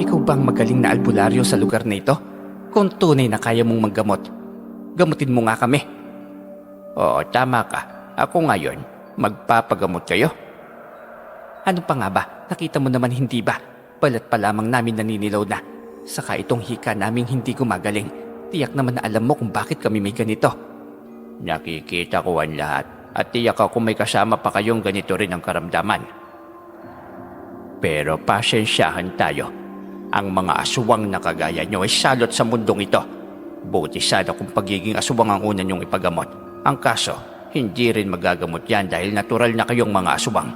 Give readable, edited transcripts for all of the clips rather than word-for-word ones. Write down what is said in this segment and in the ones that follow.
Ikaw ba ang magaling na albularyo sa lugar na ito? Kung tunay na kaya mong manggamot, gamutin mo nga kami. Oo, tama ka. Ako ngayon, magpapagamot kayo. Ano pa nga ba? Nakita mo naman hindi ba? Balat pa lamang namin naninilaw na. Saka itong hika naming hindi gumagaling. Tiyak naman na alam mo kung bakit kami may ganito. Nakikita ko ang lahat at tiyak ako may kasama pa kayong ganito rin ang karamdaman. Pero pasensyahan tayo. Ang mga aswang na kagaya nyo ay salot sa mundong ito. Buti sana kung pagiging aswang ang una nyong ipagamot. Ang kaso, hindi rin magagamot yan dahil natural na kayong mga aswang.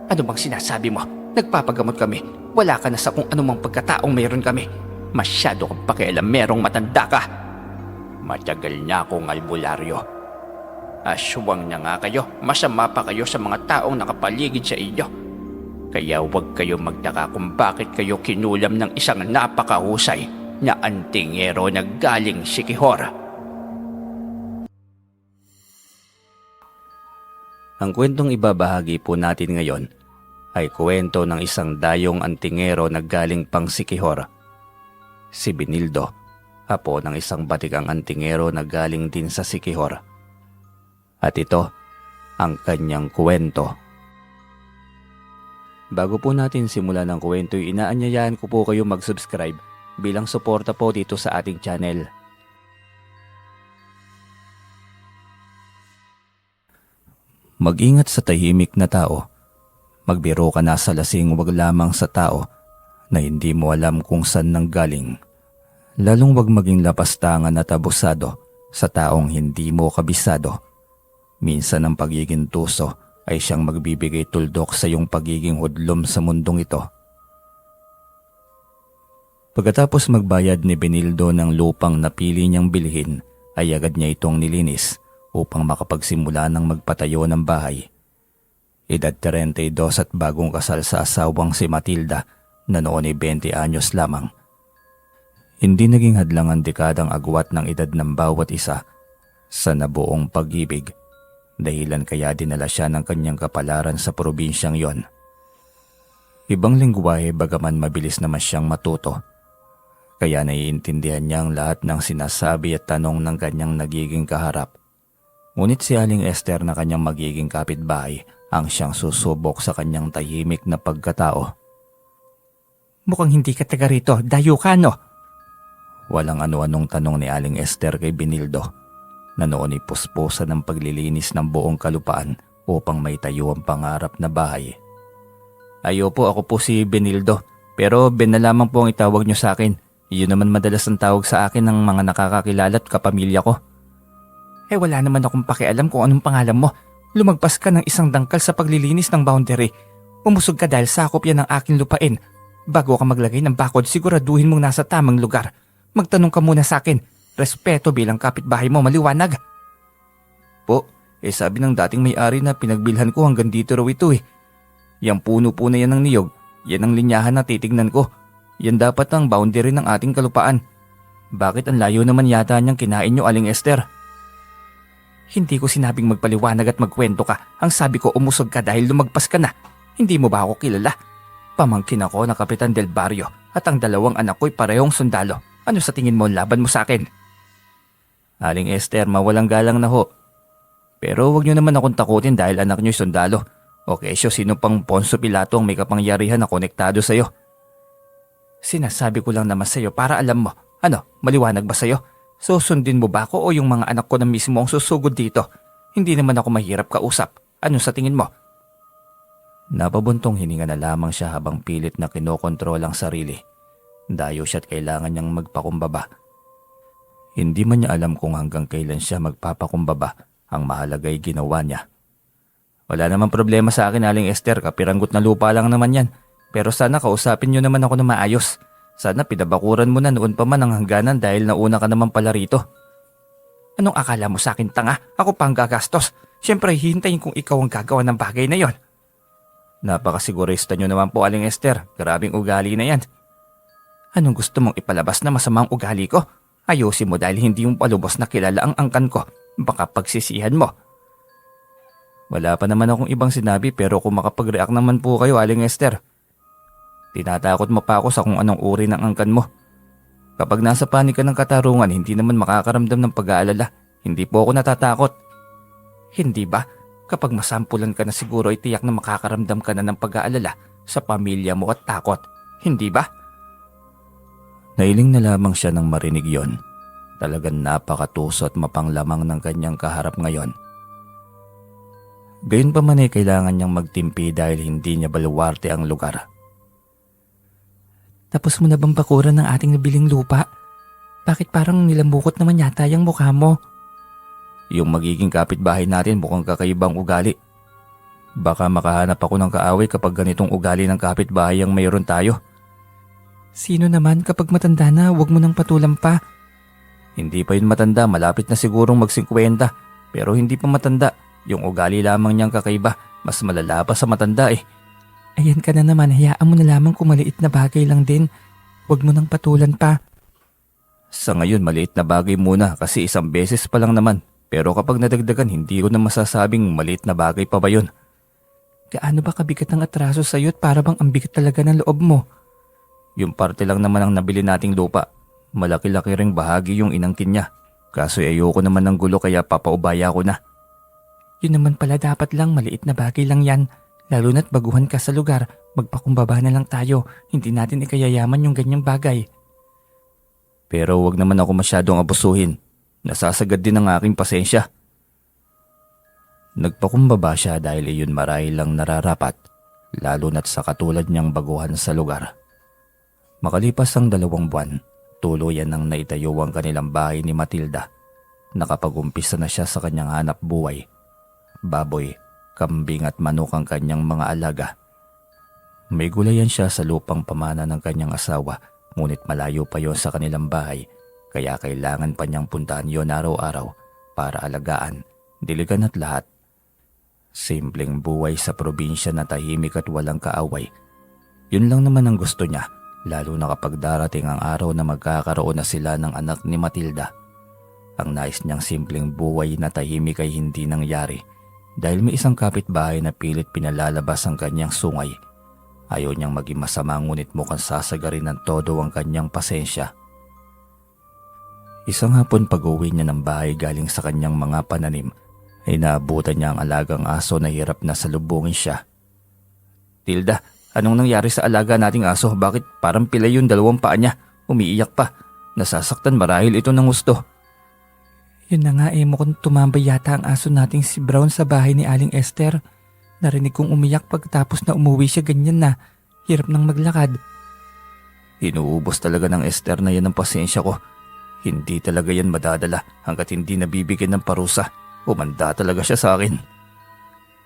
Ano bang sinasabi mo? Nagpapagamot kami. Wala ka na sa kung anumang pagkataong mayroon kami. Masyado kang pakialam merong matanda ka. Matagal na akong albularyo. Aswang na nga kayo. Masama pa kayo sa mga taong nakapaligid sa inyo. Kaya huwag kayo magtaka kung bakit kayo kinulam ng isang napakahusay na antingero na galing Sikihor. Ang kwentong ibabahagi po natin ngayon ay kwento ng isang dayong antingero na galing pang Sikihor. Si Benildo, apo ng isang batikang antingero na galing din sa Sikihor. At ito ang kanyang kwento. Bago po natin simulan ang kwento, inaanyayahan ko po kayo mag-subscribe bilang suporta po dito sa ating channel. Mag-ingat sa tahimik na tao. Magbiro ka na sa lasing, wag lamang sa tao na hindi mo alam kung saan nanggaling. Lalong wag maging lapastangan at abusado sa taong hindi mo kabisado. Minsan ang pagiging tuso ay siyang magbibigay tuldok sa iyong pagiging hudlom sa mundong ito. Pagkatapos magbayad ni Benildo ng lupang napili niyang bilhin, ay agad niya itong nilinis upang makapagsimula ng magpatayo ng bahay. Edad 32 at bagong kasal sa asawang si Matilda na noon ay 20 anyos lamang. Hindi naging hadlang ang dekadang agwat ng edad ng bawat isa sa nabuong pag-ibig. Dahilan kaya dinala siya ng kanyang kapalaran sa probinsyang yon. Ibang lingwahe bagaman mabilis naman siyang matuto. Kaya naiintindihan niya ang lahat ng sinasabi at tanong ng kanyang nagiging kaharap. Ngunit si Aling Esther na kanyang magiging kapitbahay ang siyang susubok sa kanyang tahimik na pagkatao. Mukhang hindi ka taga rito, dayo ka no? Walang ano-anong tanong ni Aling Esther kay Benildo na noon ay puspusan ng paglilinis ng buong kalupaan upang maitayo ang pangarap na bahay. Ayo po, ako po si Benildo, pero Ben na lamang po ang itawag niyo sa akin. Iyon naman madalas ang tawag sa akin ng mga nakakakilala at kapamilya ko. Wala naman akong pakialam kung anong pangalan mo. Lumagpas ka ng isang dangkal sa paglilinis ng boundary. Umusog ka dahil sakop yan ng aking lupain. Bago ka maglagay ng bakod, siguraduhin mong nasa tamang lugar. Magtanong ka muna sa akin. Respeto bilang kapitbahay mo, maliwanag. Po, sabi ng dating may-ari na pinagbilhan ko hanggang dito raw ito . Yang puno po na yan ng niyog, yan ang linyahan na titignan ko. Yan dapat ang boundary ng ating kalupaan. Bakit ang layo naman yata niyang kinain niyo, Aling Esther? Hindi ko sinabing magpaliwanag at magkwento ka. Ang sabi ko umusog ka dahil lumagpas ka na. Hindi mo ba ako kilala? Pamangkin ako na Kapitan Del Barrio at ang dalawang anak ko'y parehong sundalo. Ano sa tingin mo laban mo sa akin? Aling Esther, mawalang galang na ho. Pero wag niyo naman akong takutin dahil anak niyo'y sundalo. O kesyo sino pang Poncio Pilato ang may kapangyarihan na konektado sa'yo? Sinasabi ko lang naman sa'yo para alam mo. Ano, maliwanag ba sa'yo? Susundin mo ba ako o yung mga anak ko na mismo ang susugod dito? Hindi naman ako mahirap kausap. Ano sa tingin mo? Napabuntong hininga na lamang siya habang pilit na kinokontrol ang sarili. Dayo siya't kailangan niyang magpakumbaba. Hindi man niya alam kung hanggang kailan siya magpapakumbaba. Ang mahalaga'y ginawa niya. Wala namang problema sa akin, Aling Esther. Kapiranggot na lupa lang naman yan. Pero sana kausapin niyo naman ako na maayos. Sana pinabakuran mo na noon pa man ang hangganan dahil nauna ka naman pala rito. Anong akala mo sa akin, tanga? Ako pa ang gagastos. Siyempre hihintayin kung ikaw ang gagawa ng bagay na yon. Napakasigurista niyo naman po, Aling Esther. Grabing ugali na yan. Anong gusto mong ipalabas na masamang ugali ko? Ayusin mo dahil hindi yung palubos na kilala ang angkan ko. Baka pagsisihan mo. Wala pa naman akong ibang sinabi pero kung makapag-react naman po kayo, Aling Esther. Tinatakot mo pa ako sa kung anong uri ng angkan mo. Kapag nasa panig ka ng katarungan, hindi naman makakaramdam ng pag-aalala. Hindi po ako natatakot. Hindi ba? Kapag masampulan ka na siguro ay tiyak na makakaramdam ka na ng pag-aalala sa pamilya mo at takot. Hindi ba? Nailing na lamang siya nang marinig yon. Talagang napakatuso at mapanglamang ng kanyang kaharap ngayon. Gayunpaman ay kailangan niyang magtimpi dahil hindi niya baluwarte ang lugar. Tapos mo na bang bakuran ng ating nabiling lupa? Bakit parang nilambukot naman yata yung mukha mo? Yung magiging kapitbahay natin mukhang kakaibang ugali. Baka makahanap ako ng kaaway kapag ganitong ugali ng kapitbahay ang mayroon tayo. Sino naman kapag matanda na, huwag mo nang patulang pa. Hindi pa yun matanda, malapit na sigurong mag-50. Pero hindi pa matanda, yung ugali lamang niyang kakaiba, mas malala pa sa matanda eh. Ayan ka na naman, hayaan mo na lamang kung maliit na bagay lang din. Huwag mo nang patulan pa. Sa ngayon, maliit na bagay muna kasi isang beses pa lang naman. Pero kapag nadagdagan, hindi ko na masasabing maliit na bagay pa ba yun. Gaano ba kabigat ang atraso sa'yo at para bang ang bigat talaga ng loob mo? Yung parte lang naman ang nabili nating lupa. Malaki-laki ring bahagi yung inangkin niya. Kaso ayoko naman ng gulo kaya papaubaya ko na. Yun naman pala dapat lang, maliit na bagay lang yan. Lalo na't baguhan ka sa lugar, magpakumbaba na lang tayo. Hindi natin ikayayaman yung ganyang bagay. Pero wag naman ako masyadong abusuhin. Nasasagad din ang aking pasensya. Nagpakumbaba siya dahil iyon marahil lang nararapat, lalo na't sa katulad niyang baguhan sa lugar. Makalipas ang 2 buwan, tuluyan nang naitayo ang kanilang bahay ni Matilda. Nakapag-umpisa na siya sa kanyang hanap buhay. Baboy, kambing at manok ang kanyang mga alaga. May gulayan siya sa lupang pamana ng kanyang asawa, ngunit malayo pa yon sa kanilang bahay, kaya kailangan pa niyang puntahan yon araw-araw para alagaan, diligan at lahat. Simpleng buhay sa probinsya na tahimik at walang kaaway. Yun lang naman ang gusto niya, lalo na kapag darating ang araw na magkakaroon na sila ng anak ni Matilda. Ang nais niyang simpleng buhay na tahimik ay hindi nangyari dahil may isang kapitbahay na pilit pinalalabas ang kanyang sungay. Ayaw niyang maging masama ngunit mukhang sasagarin ng todo ang kanyang pasensya. Isang hapon pag-uwi niya ng bahay galing sa kanyang mga pananim, ay naabutan niya ang alagang aso na hirap na salubungin siya. Tilda, anong nangyari sa alaga nating aso? Bakit parang pilay yung 2 paa niya? Umiiyak pa. Nasasaktan marahil ito ng gusto. Yun na nga mukhang tumambay yata ang aso nating si Brown sa bahay ni Aling Esther. Narinig kong umiyak pagtapos na umuwi siya ganyan na. Hirap nang maglakad. Inuubos talaga ng Esther na yan ang pasensya ko. Hindi talaga yan madadala hanggat hindi nabibigyan ng parusa. Umanda talaga siya sa akin.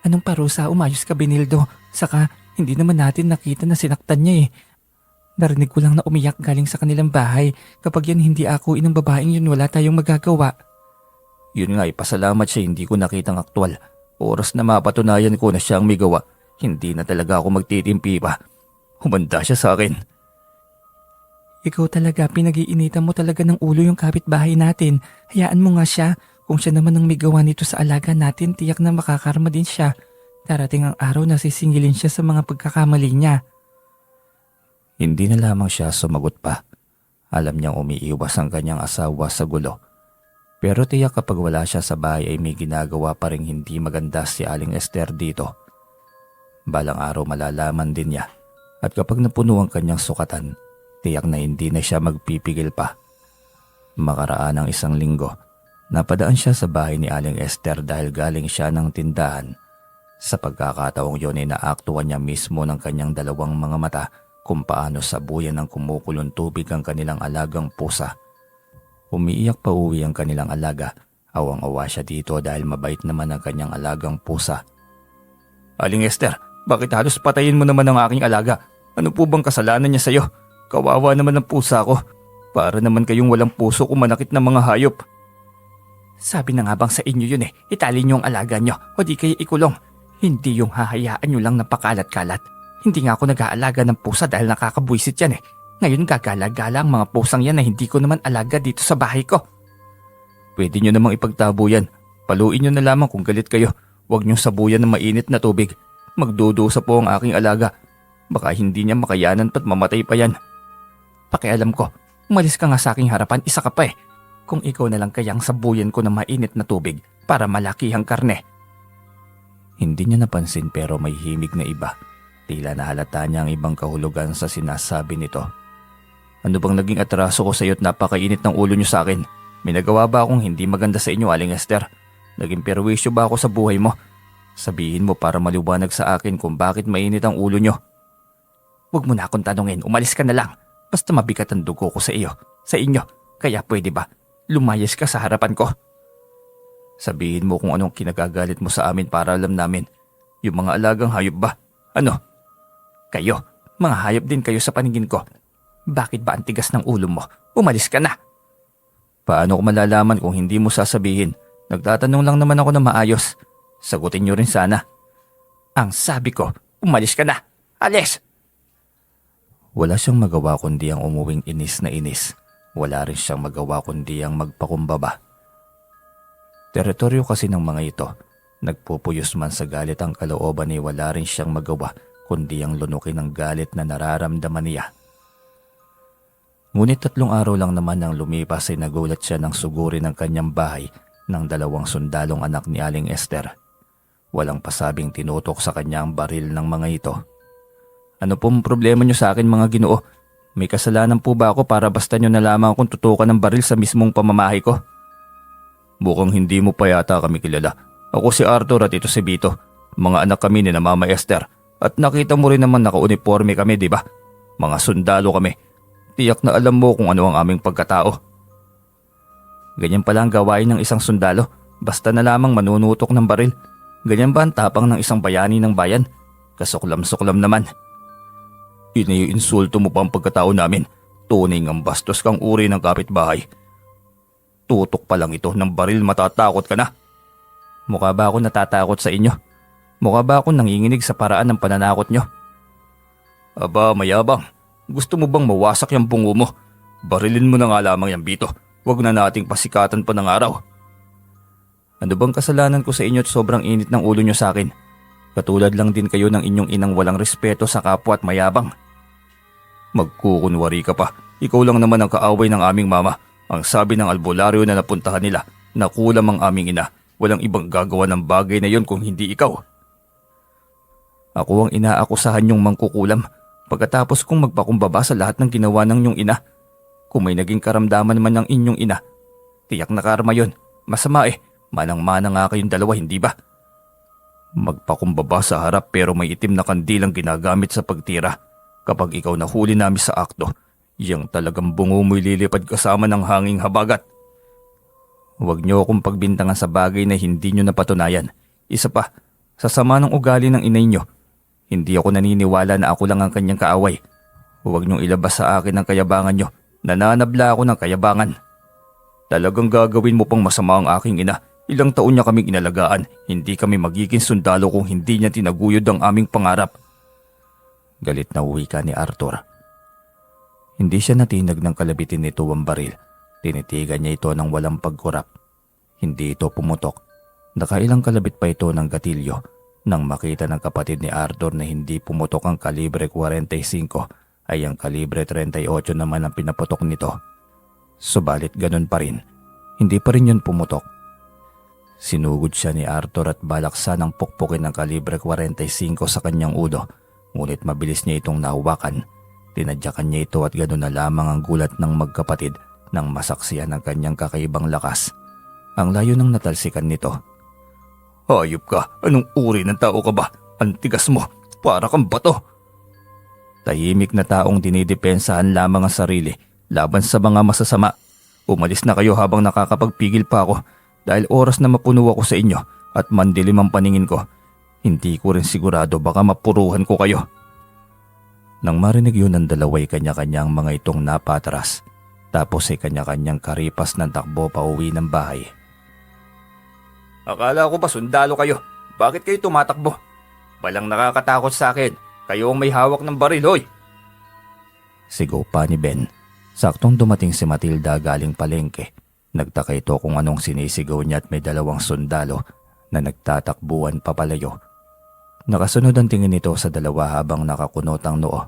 Anong parusa? Umayos ka, Benildo. Saka hindi naman natin nakita na sinaktan niya eh. Narinig ko lang na umiyak galing sa kanilang bahay. Kapag yan hindi ako ng babaeng yun, wala tayong magagawa. Yun nga, pasalamat siya hindi ko nakitang aktwal. Oras na mapatunayan ko na siya ang may gawa, hindi na talaga ako magtitimpi pa. Humanda siya sa akin. Ikaw talaga, pinag-iinitan mo talaga ng ulo yung kapitbahay natin. Hayaan mo nga siya. Kung siya naman ang may gawa nito sa alaga natin, tiyak na makakarma din siya. Darating ang araw na sisingilin siya sa mga pagkakamali niya. Hindi na lamang siya sumagot pa. Alam niyang umiiwas ang kanyang asawa sa gulo. Pero tiyak kapag wala siya sa bahay ay may ginagawa pa ring hindi maganda si Aling Esther dito. Balang araw malalaman din niya at kapag napuno ang kanyang sukatan, tiyak na hindi na siya magpipigil pa. Makaraan ng 1 linggo, napadaan siya sa bahay ni Aling Esther dahil galing siya ng tindahan. Sa pagkakataong yun ay naaktuhan niya mismo ng kanyang 2 mga mata kung paano sabuyan ng kumukulong tubig ang kanilang alagang pusa. Umiiyak pa uwi ang kanilang alaga. Awang-awa siya dito dahil mabait naman ang kanyang alagang pusa. Aling Esther, bakit halos patayin mo naman ang aking alaga? Ano po bang kasalanan niya sa'yo? Kawawa naman ang pusa ko. Para naman kayong walang puso kung manakit ng mga hayop. Sabi na nga bang sa inyo yun itali niyo ang alaga niyo o di kayo ikulong. Hindi yung hahayaan niyo lang na pakalat-kalat. Hindi nga ako nag-aalaga ng pusa dahil nakakabwisit yan Ngayon gagala-gala ang mga pusang yan na hindi ko naman alaga dito sa bahay ko. Pwede nyo namang ipagtabo yan. Paluin nyo na lamang kung galit kayo. Huwag nyong sabuyan ng mainit na tubig. Magdudusa po ang aking alaga. Baka hindi niya makayanan pa't mamatay pa yan. Pakialam ko, umalis ka nga sa aking harapan, isa ka pa eh. Kung ikaw na lang kayang sabuyan ko ng mainit na tubig para malaki ang karne. Hindi niya napansin pero may himig na iba. Tila nahalata niya ang ibang kahulugan sa sinasabi nito. Ano bang naging atraso ko sa iyo at napakainit ng ulo niyo sa akin? May nagawa ba akong hindi maganda sa inyo, Aling Esther? Naging perwisyo ba ako sa buhay mo? Sabihin mo para maliwanag sa akin kung bakit mainit ang ulo niyo. Huwag mo na akong tanungin, umalis ka na lang. Basta mabigat ang dugo ko sa iyo, sa inyo. Kaya pwede ba, lumayas ka sa harapan ko? Sabihin mo kung anong kinagagalit mo sa amin para alam namin. Yung mga alagang hayop ba? Ano? Kayo, mga hayop din kayo sa paningin ko. Bakit ba ang tigas ng ulo mo? Umalis ka na! Paano ko malalaman kung hindi mo sasabihin? Nagtatanong lang naman ako na maayos. Sagutin niyo rin sana. Ang sabi ko, umalis ka na! Alis! Wala siyang magawa kundi ang umuwing inis na inis. Wala rin siyang magawa kundi ang magpakumbaba. Teritoryo kasi ng mga ito. Nagpupuyos man sa galit ang kalooban ay wala rin siyang magawa kundi ang lunukin ng galit na nararamdaman niya. Ngunit 3 araw lang naman nang lumipas ay nagulat siya ng suguri ng kanyang bahay ng 2 sundalong anak ni Aling Esther. Walang pasabing tinutok sa kanya ang baril ng mga ito. Ano pong problema niyo sa akin, mga Ginoo? May kasalanan po ba ako para basta niyo na lamang akong tutukan ng baril sa mismong pamamahay ko? Mukhang hindi mo pa yata kami kilala. Ako si Arthur at ito si Vito. Mga anak kami ni na Mama Esther. At nakita mo rin naman naka-uniforme kami, di ba? Mga sundalo kami. Tiyak na alam mo kung ano ang aming pagkatao. Ganyan pala ang gawain ng isang sundalo. Basta na lamang manunutok ng baril. Ganyan ba ang tapang ng isang bayani ng bayan? Kasuklam-suklam naman. Iniinsulto mo pa ang pagkatao namin. Tunay ngang bastos kang uri ng kapitbahay. Tutok pa lang ito ng baril, matatakot ka na. Mukha ba ako natatakot sa inyo? Mukha ba ako nanginginig sa paraan ng pananakot nyo? Aba, mayabang. Gusto mo bang mawasak yung bungo mo? Barilin mo na nga lamang yan, Vito. Huwag na nating pasikatan pa ng araw. Ano bang kasalanan ko sa inyo at sobrang init ng ulo nyo sa akin? Katulad lang din kayo ng inyong inang walang respeto sa kapwa at mayabang. Magkukunwari ka pa. Ikaw lang naman ang kaaway ng aming mama. Ang sabi ng albularyo na napuntahan nila, na kulam ang aming ina. Walang ibang gagawa ng bagay na yon kung hindi ikaw. Ako ang inaakusahan nyong mangkukulam pagkatapos kong magpakumbaba sa lahat ng ginawa ng inyong ina. Kung may naging karamdaman man ng inyong ina, tiyak na karma yon. Masama eh, manang-mana nga kayong dalawa, hindi ba? Magpakumbaba sa harap pero may itim na kandilang ginagamit sa pagtira. Kapag ikaw nahuli namin sa akto, yang talagang bungo mo'y lilipad kasama ng hanging habagat. Huwag niyo akong pagbintangan sa bagay na hindi niyo napatunayan. Isa pa, sa sama ng ugali ng inay niyo, hindi ako naniniwala na ako lang ang kanyang kaaway. Huwag niyong ilabas sa akin ang kayabangan niyo. Nananabla ako ng kayabangan. Talagang gagawin mo pang masama ang aking ina. Ilang taon niya kaming inalagaan. Hindi kami magiging sundalo kung hindi niya tinaguyod ang aming pangarap. Galit na wika ni Arthur. Hindi siya natinag ng kalabitin nito ang baril. Tinitigan niya ito ng walang pagkurap. Hindi ito pumutok. Nakailang kalabit pa ito ng gatilyo nang makita ng kapatid ni Arthur na hindi pumutok ang kalibre 45 ay ang kalibre 38 naman ang pinaputok nito. Subalit ganun pa rin. Hindi pa rin yun pumutok. Sinugod siya ni Arthur at balaksa ng pukpukin ng kalibre 45 sa kanyang ulo. Ngunit mabilis niya itong nahawakan. Tinadyakan niya ito at gano'n na lamang ang gulat ng magkapatid nang masaksihan ng kanyang kakaibang lakas. Ang layo ng natalsikan nito. Hayop ka! Anong uri ng tao ka ba? Ang tigas mo! Para kang bato! Tahimik na taong dinidepensahan lamang ang sarili laban sa mga masasama. Umalis na kayo habang nakakapagpigil pa ako dahil oras na mapuno ako sa inyo at mandilim ang paningin ko. Hindi ko rin sigurado baka mapuruhan ko kayo. Nang marinig yun ng dalaway kanya-kanyang mga itong napatras. Tapos ay kanya-kanyang karipas ng takbo pa uwi ng bahay. Akala ko ba sundalo kayo? Bakit kayo tumatakbo? Walang nakakatakot sa akin. Kayo ang may hawak ng baril, hoy! Sigaw pa ni Ben. Saktong dumating si Matilda galing palengke. Nagtaka ito kung anong sinisigaw niya at may 2 sundalo na nagtatakbuhan papalayo. Nakasunod ang tingin nito sa dalawa habang nakakunot ang noo.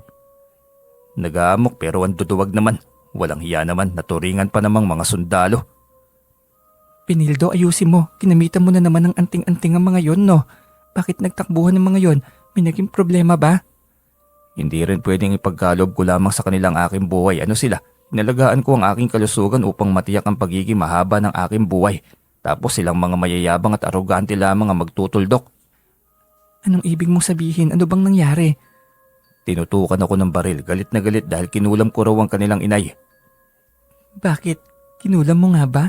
Nag-aamok pero ang duduwag naman. Walang hiya naman, naturingan pa namang mga sundalo. Pinildo, ayusin mo. Kinamitan mo na naman ng anting-anting ang mga yon, no? Bakit nagtakbuhan ng mga yon? May naging problema ba? Hindi rin pwedeng ipagkalob ko lamang sa kanilang aking buhay. Ano sila? Inalagaan ko ang aking kalusugan upang matiyak ang pagiging mahaba ng aking buhay. Tapos silang mga mayayabang at arogante lamang ang magtutuldok. Anong ibig mong sabihin? Ano bang nangyari? Tinutukan ako ng baril, galit na galit dahil kinulam ko raw ang kanilang inay. Bakit? Kinulam mo nga ba?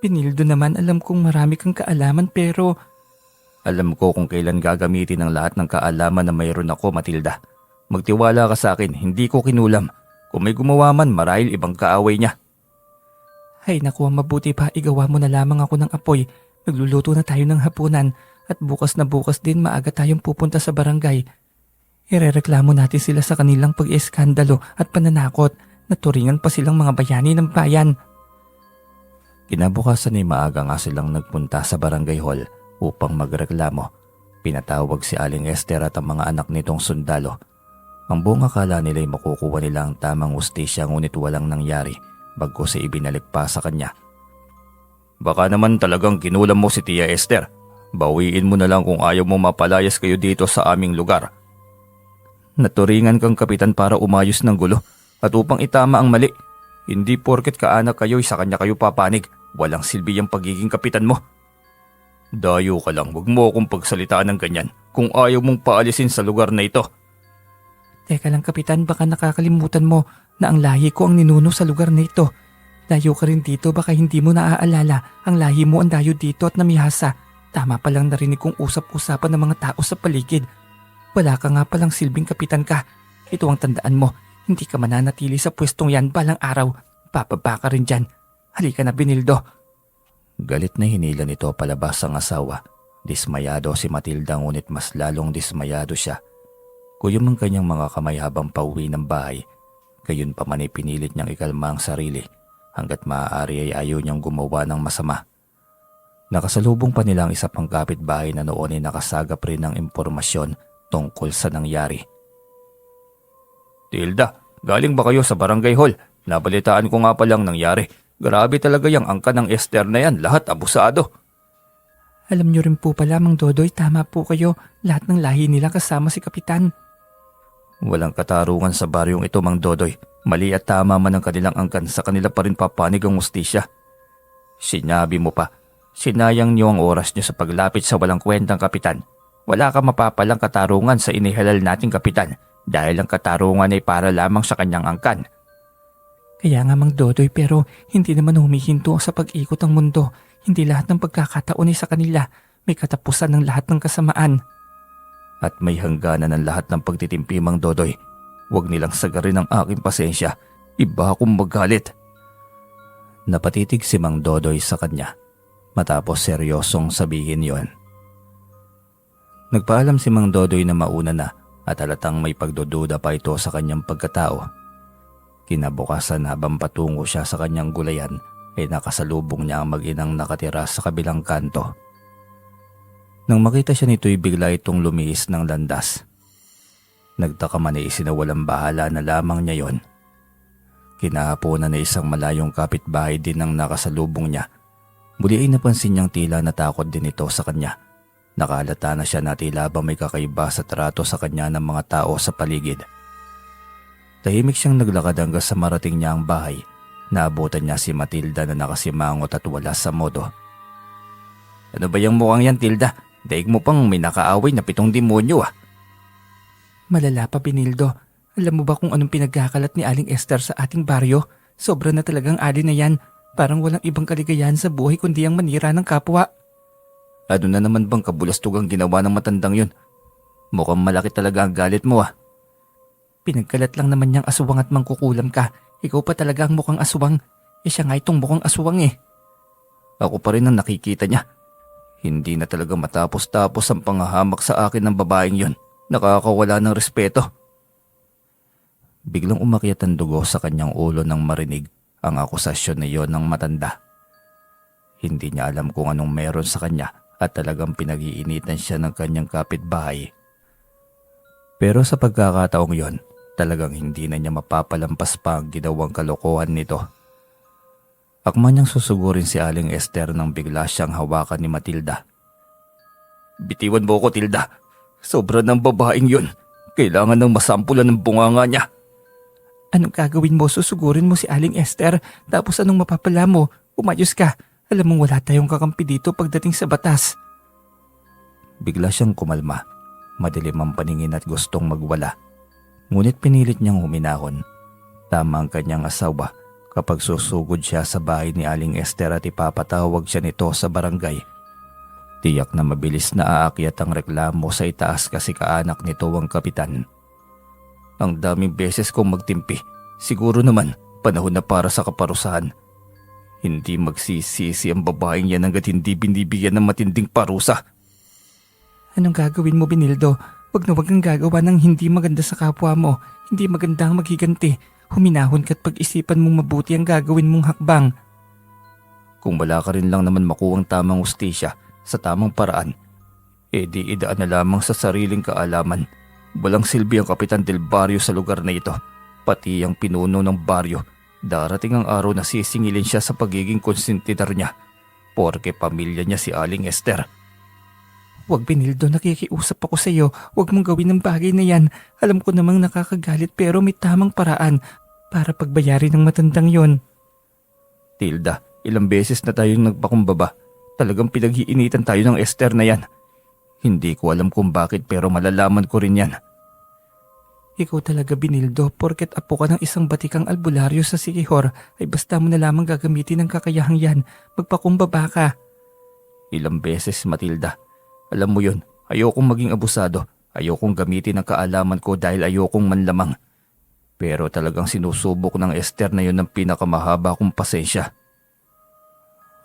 Pinildo naman, alam kong marami kang kaalaman pero... Alam ko kung kailan gagamitin ang lahat ng kaalaman na mayroon ako, Matilda. Magtiwala ka sa akin, hindi ko kinulam. Kung may gumawa man, marahil ibang kaaway niya. Ay naku, mabuti pa, igawa mo na lamang ako ng apoy. Magluluto na tayo ng hapunan at bukas na bukas din maaga tayong pupunta sa barangay. Irereklamo natin sila sa kanilang pag-eskandalo at pananakot. Naturingan pa silang mga bayani ng bayan. Kinabukasan ay maaga nga silang nagpunta sa barangay hall upang magreklamo. Pinatawag si Aling Esther at ang mga anak nitong sundalo. Ang buong akala nila ay makukuha nila ang tamang ustisya ngunit walang nangyari bagkus ay ibinalik pa sa kanya. Baka naman talagang kinulam mo si Tia Esther. Bawiin mo na lang kung ayaw mo mapalayas kayo dito sa aming lugar. Naturingan kang kapitan para umayos ng gulo at upang itama ang mali. Hindi porket kaanak kayo sa kanya kayo papanig. Walang silbi ang pagiging kapitan mo. Dayo ka lang, wag mo akong pagsalitaan ng ganyan kung ayaw mong paalisin sa lugar na ito. Teka lang kapitan, baka nakakalimutan mo na ang lahi ko ang ninuno sa lugar na ito. Dayo ka rin dito, baka hindi mo naaalala. Ang lahi mo ang dayo dito at namihasa. Tama palang narinig kong usap-usapan ng mga tao sa paligid. Wala ka nga palang silbing kapitan ka. Ito ang tandaan mo, hindi ka mananatili sa pwestong yan balang araw. Bababa ka rin dyan. Halika na, Binildo. Galit na hinila nito palabas ang asawa. Dismayado si Matilda ngunit mas lalong dismayado siya. Kuyom ang kanyang mga kamay habang pauwi ng bahay. Gayon pa man ay pinilit niyang ikalma ang sarili. Hanggat maaari ay ayaw niyang gumawa ng masama. Nakasalubong pa nila ang isa pang kapitbahay na noon ay nakasagap rin ng impormasyon tungkol sa nangyari. Tilda, galing ba kayo sa barangay hall? Nabalitaan ko nga palang nangyari. Grabe talaga yung angka ng Esther na yan, lahat abusado. Alam niyo rin po pala, Mang Dodoy, tama po kayo. Lahat ng lahi nila kasama si Kapitan. Walang katarungan sa baryong ito, Mang Dodoy. Mali at tama man ang kanilang angkan, sa kanila pa rin papanig ang ustisya. Sinabi mo pa, sinayang niyo ang oras niyo sa paglapit sa walang kwentang kapitan. Wala ka mapapalang katarungan sa inihalal nating kapitan dahil ang katarungan ay para lamang sa kanyang angkan. Kaya nga, Mang Dodoy, pero hindi naman humihinto sa pag-ikot ang mundo. Hindi lahat ng pagkakataon ay sa kanila. May katapusan ng lahat ng kasamaan. At may hangganan ng lahat ng pagtitimpi, Mang Dodoy. Huwag nilang sagarin ang aking pasensya. Iba akong magalit. Napatitig si Mang Dodoy sa kanya. Matapos seryosong sabihin yon. Nagpaalam si Mang Dodoy na mauna na at halatang may pagdududa pa ito sa kanyang pagkatao. Kinabukasan habang patungo siya sa kanyang gulayan ay nakasalubong niya ang mag-inang nakatira sa kabilang kanto. Nang makita siya nito'y bigla itong lumihis ng landas. Nagtaka man ay isinawalang bahala na lamang niya yon. Kinahaponan na isang malayong kapitbahay din ang nakasalubong niya. Muli ay napansin niyang tila natakot din ito sa kanya. Nakalata na siya na tila ba may kakaiba sa trato sa kanya ng mga tao sa paligid. Tahimik siyang naglakad hanggang sa marating niya ang bahay. Naabutan niya si Matilda na nakasimangot at wala sa modo. Ano ba yung mukhang yan, Tilda? Daig mo pang may nakaaway na 7 demonyo ah. Malala pa, Binildo. Alam mo ba kung anong pinagkakalat ni Aling Esther sa ating baryo? Sobra na talagang ali na yan. Parang walang ibang kaligayahan sa buhay kundi ang manira ng kapwa. Ano na naman bang kabulastog ang ginawa ng matandang yun? Mukhang malaki talaga ang galit mo ah. Pinagkalat lang naman niyang aswang at mangkukulam ka. Ikaw pa talaga ang mukhang aswang. Siya nga itong mukhang aswang eh. Ako pa rin ang nakikita niya. Hindi na talaga matapos-tapos ang panghahamak sa akin ng babaeng yon. Nakakawala ng respeto. Biglang umakyat ang dugo sa kanyang ulo nang marinig ang akusasyon na yon ng matanda. Hindi niya alam kung anong meron sa kanya at talagang pinag-iinitan siya ng kanyang kapitbahay. Pero sa pagkakataong yon, talagang hindi na niya mapapalampas pa ang ginawang kalokohan nito. Akma niyang susugurin si Aling Esther nang bigla siyang hawakan ni Matilda. "Bitiwan mo ko, Tilda. Sobra ng babaeng yun. Kailangan ng masampulan ng bunganga niya." Anong gagawin mo? Susugurin mo si Aling Esther, tapos anong mapapala mo? Umayos ka. Alam mong wala tayong kakampi dito pagdating sa batas. Bigla siyang kumalma. Madilim ang paningin at gustong magwala. Ngunit pinilit niyang huminahon. Tama ang kanyang asawa kapag susugod siya sa bahay ni Aling Esther at ipapatawag siya nito sa barangay. Tiyak na mabilis na aakyat ang reklamo sa itaas kasi kaanak nito ang kapitan. "Ang daming beses kong magtimpi. Siguro naman panahon na para sa kaparusahan. Hindi magsisisi ang babaeng yan hanggat hindi binibigyan ng matinding parusa." Anong gagawin mo, Benildo? Wag na wag kang gagawa ng hindi maganda sa kapwa mo. Hindi maganda ang maghiganti. Huminahon ka't pag-isipan mong mabuti ang gagawin mong hakbang. Kung wala ka rin lang naman makuwang tamang ustisya sa tamang paraan, di idaan na lamang sa sariling kaalaman. Walang silbi ang Kapitan del Barrio sa lugar na ito, pati ang pinuno ng baryo. Darating ang araw na sisingilin siya sa pagiging konsentidor niya, porke pamilya niya si Aling Esther. Wag, Benildo, nakikiusap ako sa iyo. Wag mong gawin ang bagay na yan. Alam ko namang nakakagalit pero may tamang paraan para pagbayarin ng matandang yon. Tilda, ilang beses na tayong nagpakumbaba. Talagang pinag-iinitan tayo ng Esther na yan. Hindi ko alam kung bakit pero malalaman ko rin yan. Ikaw talaga, Benildo, porket apo ka ng isang batikang albularyo sa Siquijor ay basta mo na lamang gagamitin ang kakayahang yan. Magpakumbaba ka. Ilang beses, Matilda. Alam mo yun, ayokong maging abusado. Ayokong gamitin ang kaalaman ko dahil ayokong manlamang. Pero talagang sinusubok ng Esther na yun ng pinakamahaba kong pasensya.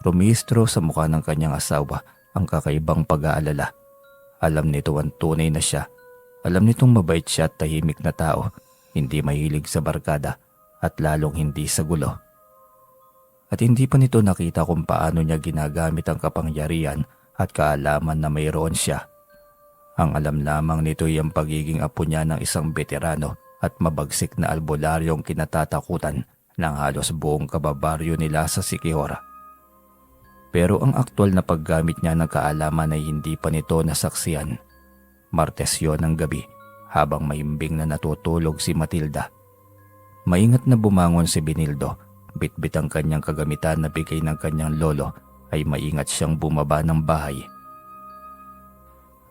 Rumistro sa mukha ng kanyang asawa ang kakaibang pag-aalala. Alam nito ang tunay na siya. Alam nitong mabait siya at tahimik na tao, hindi mahilig sa barkada at lalong hindi sa gulo. At hindi pa nito nakita kung paano niya ginagamit ang kapangyarihan at kaalaman na mayroon siya. Ang alam lamang nito ay ang pagiging apo niya ng isang veterano at mabagsik na albularyong kinatatakutan ng halos buong kababaryo nila sa Siquijor. Pero ang aktwal na paggamit niya ng kaalaman ay hindi pa nito nasaksiyan. Martes yon ng gabi habang mahimbing na natutulog si Matilda. Maingat na bumangon si Benildo, bitbit ang kanyang kagamitan na bigay ng kanyang lolo ay maingat siyang bumaba ng bahay.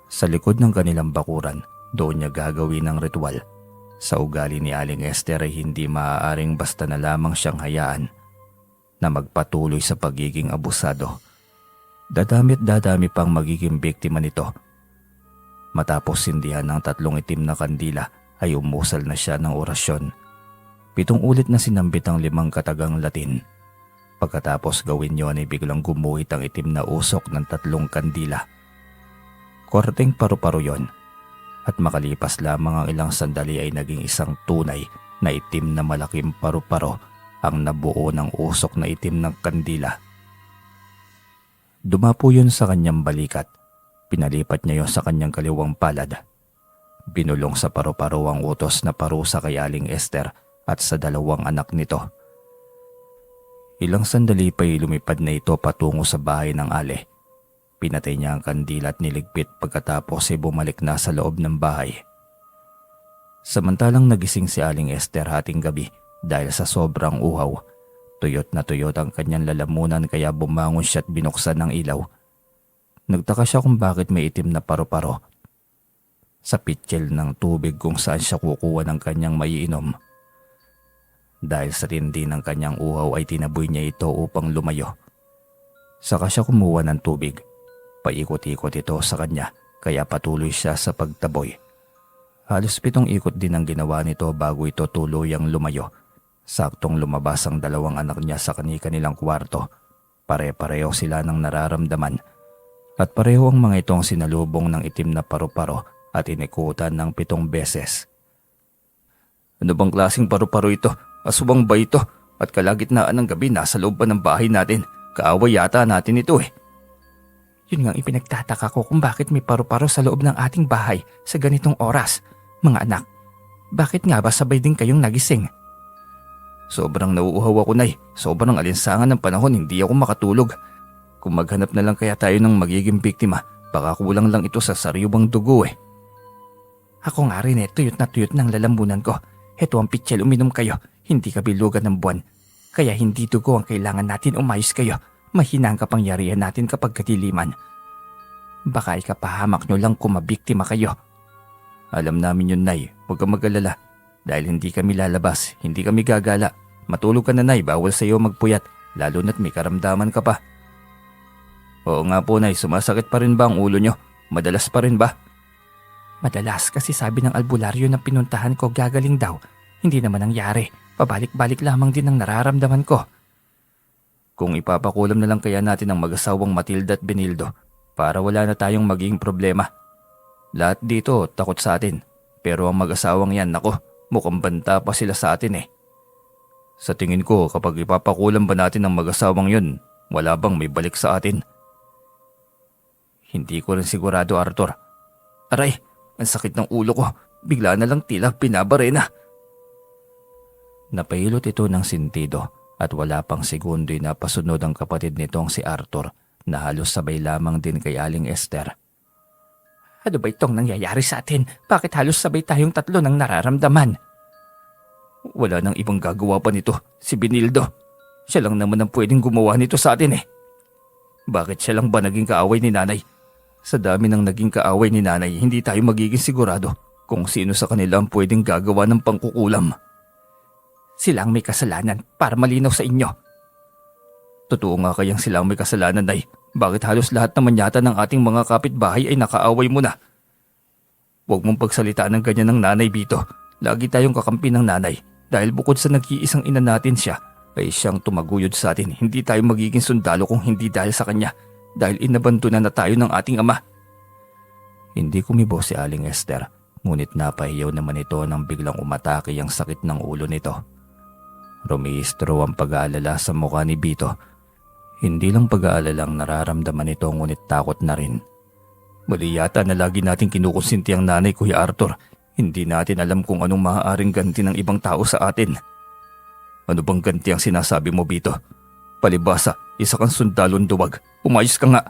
Sa likod ng kanilang bakuran, doon niya gagawin ang ritual. Sa ugali ni Aling Esther ay hindi maaaring basta na lamang siyang hayaan na magpatuloy sa pagiging abusado. Dadami at dadami pang magiging biktima nito. Matapos sindihan ng 3 itim na kandila ay umusal na siya ng orasyon. 7 ulit na sinambit ang 5 katagang Latin. Pagkatapos gawin yon ay biglang gumuhit ang itim na usok ng 3 kandila. Korteng paru-paro yon. At makalipas lamang ang ilang sandali ay naging isang tunay na itim na malaking paru-paro ang nabuo ng usok na itim ng kandila. Dumapo yun sa kanyang balikat. Pinalipat niya yon sa kanyang kaliwang palad. Binulong sa paru-paro ang utos na parusa kay Aling Esther at sa 2 anak nito. Ilang sandali pa'y lumipad na ito patungo sa bahay ng Ale. Pinatay niya ang kandila at niligpit pagkatapos ay bumalik na sa loob ng bahay. Samantalang nagising si Aling Esther hating gabi dahil sa sobrang uhaw. Tuyot na tuyot ang kanyang lalamunan kaya bumangon siya at binuksan ng ilaw. Nagtaka siya kung bakit may itim na paru-paro sa pitsil ng tubig kung saan siya kukuha ng kanyang maiinom. Dahil sa tindi ng kanyang uhaw ay tinaboy niya ito upang lumayo. Saka siya kumuha ng tubig. Paikot-ikot ito sa kanya kaya patuloy siya sa pagtaboy. Halos 7 ikot din ang ginawa nito bago ito tuluyang lumayo. Saktong lumabas ang 2 anak niya sa kanilang kwarto. Pare-pareho sila ng nararamdaman at pareho ang mga itong sinalubong ng itim na paru-paro at inikutan ng 7 beses. "Ano bang klaseng paru-paro ito? Aswang ba ito? At kalagitnaan ng gabi nasa loob pa ng bahay natin. Kaaway yata natin ito eh." Yun nga ipinagtataka ko kung bakit may paru-paro sa loob ng ating bahay sa ganitong oras. Mga anak, bakit nga ba sabay din kayong nagising? Sobrang nauuhaw ako, Nay. Sobrang alinsangan ng panahon, hindi ako makatulog. Kung maghanap na lang kaya tayo ng magiging biktima, baka kulang lang ito sa sariwang dugo eh. Ako nga rin tuyot na tuyot ng lalambunan ko. Heto ang pitsil, uminom kayo. Hindi ka bilugan ng buwan. Kaya hindi dugo ang kailangan natin, umayos kayo. Mahina ang kapangyarihan natin kapag katiliman. Baka ikapahamak nyo lang kung mabiktima kayo. Alam namin yun, Nay. Huwag kang mag-alala. Dahil hindi kami lalabas, hindi kami gagala. Matulog ka na, Nay. Bawal sa iyo magpuyat, lalo na't may karamdaman ka pa. Oo nga po, Nay. Sumasakit pa rin ba ang ulo nyo? Madalas pa rin ba? Madalas kasi sabi ng albularyo na pinuntahan ko gagaling daw. Hindi naman nangyari. Pabalik-balik lamang din ang nararamdaman ko. Kung ipapakulam na lang kaya natin ang mag-asawang Matilda at Benildo para wala na tayong magiging problema. Lahat dito takot sa atin. Pero ang mag-asawang yan, nako, mukhang banta pa sila sa atin eh. Sa tingin ko, kapag ipapakulam ba natin ang mag-asawang yun, wala bang may balik sa atin? Hindi ko rin sigurado, Arthur. Aray, ang sakit ng ulo ko. Bigla na lang tila pinabarena. Napahilot ito ng sintido at wala pang segundo ay napasunod ang kapatid nitong si Arthur na halos sabay lamang din kay Aling Esther. Ano ba itong nangyayari sa atin? Bakit halos sabay tayong tatlo ng nararamdaman? Wala nang ibang gagawa pa nito, si Benildo. Siya lang naman ang pwedeng gumawa nito sa atin eh. Bakit siya lang ba naging kaaway ni nanay? Sa dami ng naging kaaway ni nanay, hindi tayo magiging sigurado kung sino sa kanila ang pwedeng gagawa ng pangkukulam. Sila ang may kasalanan para malinaw sa inyo. Totoo nga kayang sila ang may kasalanan, Nay. Bakit halos lahat naman yata ng ating mga kapitbahay ay nakaaway mo na? Huwag mong pagsalitaan ng ganyan ng nanay, Bito. Lagi tayong kakampi ng nanay dahil bukod sa nag-iisang ina natin siya, ay siyang tumaguyod sa atin. Hindi tayo magiging sundalo kung hindi dahil sa kanya, dahil inabantunan na tayo ng ating ama. Hindi kumibo si Aling Esther, ngunit napahiyaw naman ito nang biglang umatake ang sakit ng ulo nito. Rumihistro ang pag-aalala sa mukha ni Bito. Hindi lang pag-aalala ang nararamdaman nito, ngunit takot na rin. Mali yata na lagi natin kinukonsinti ang nanay, Kuya Arthur. Hindi natin alam kung anong maaaring ganti ng ibang tao sa atin. Ano bang ganti ang sinasabi mo, Bito? Palibasa, isa kang sundalon duwag. Umayos ka nga.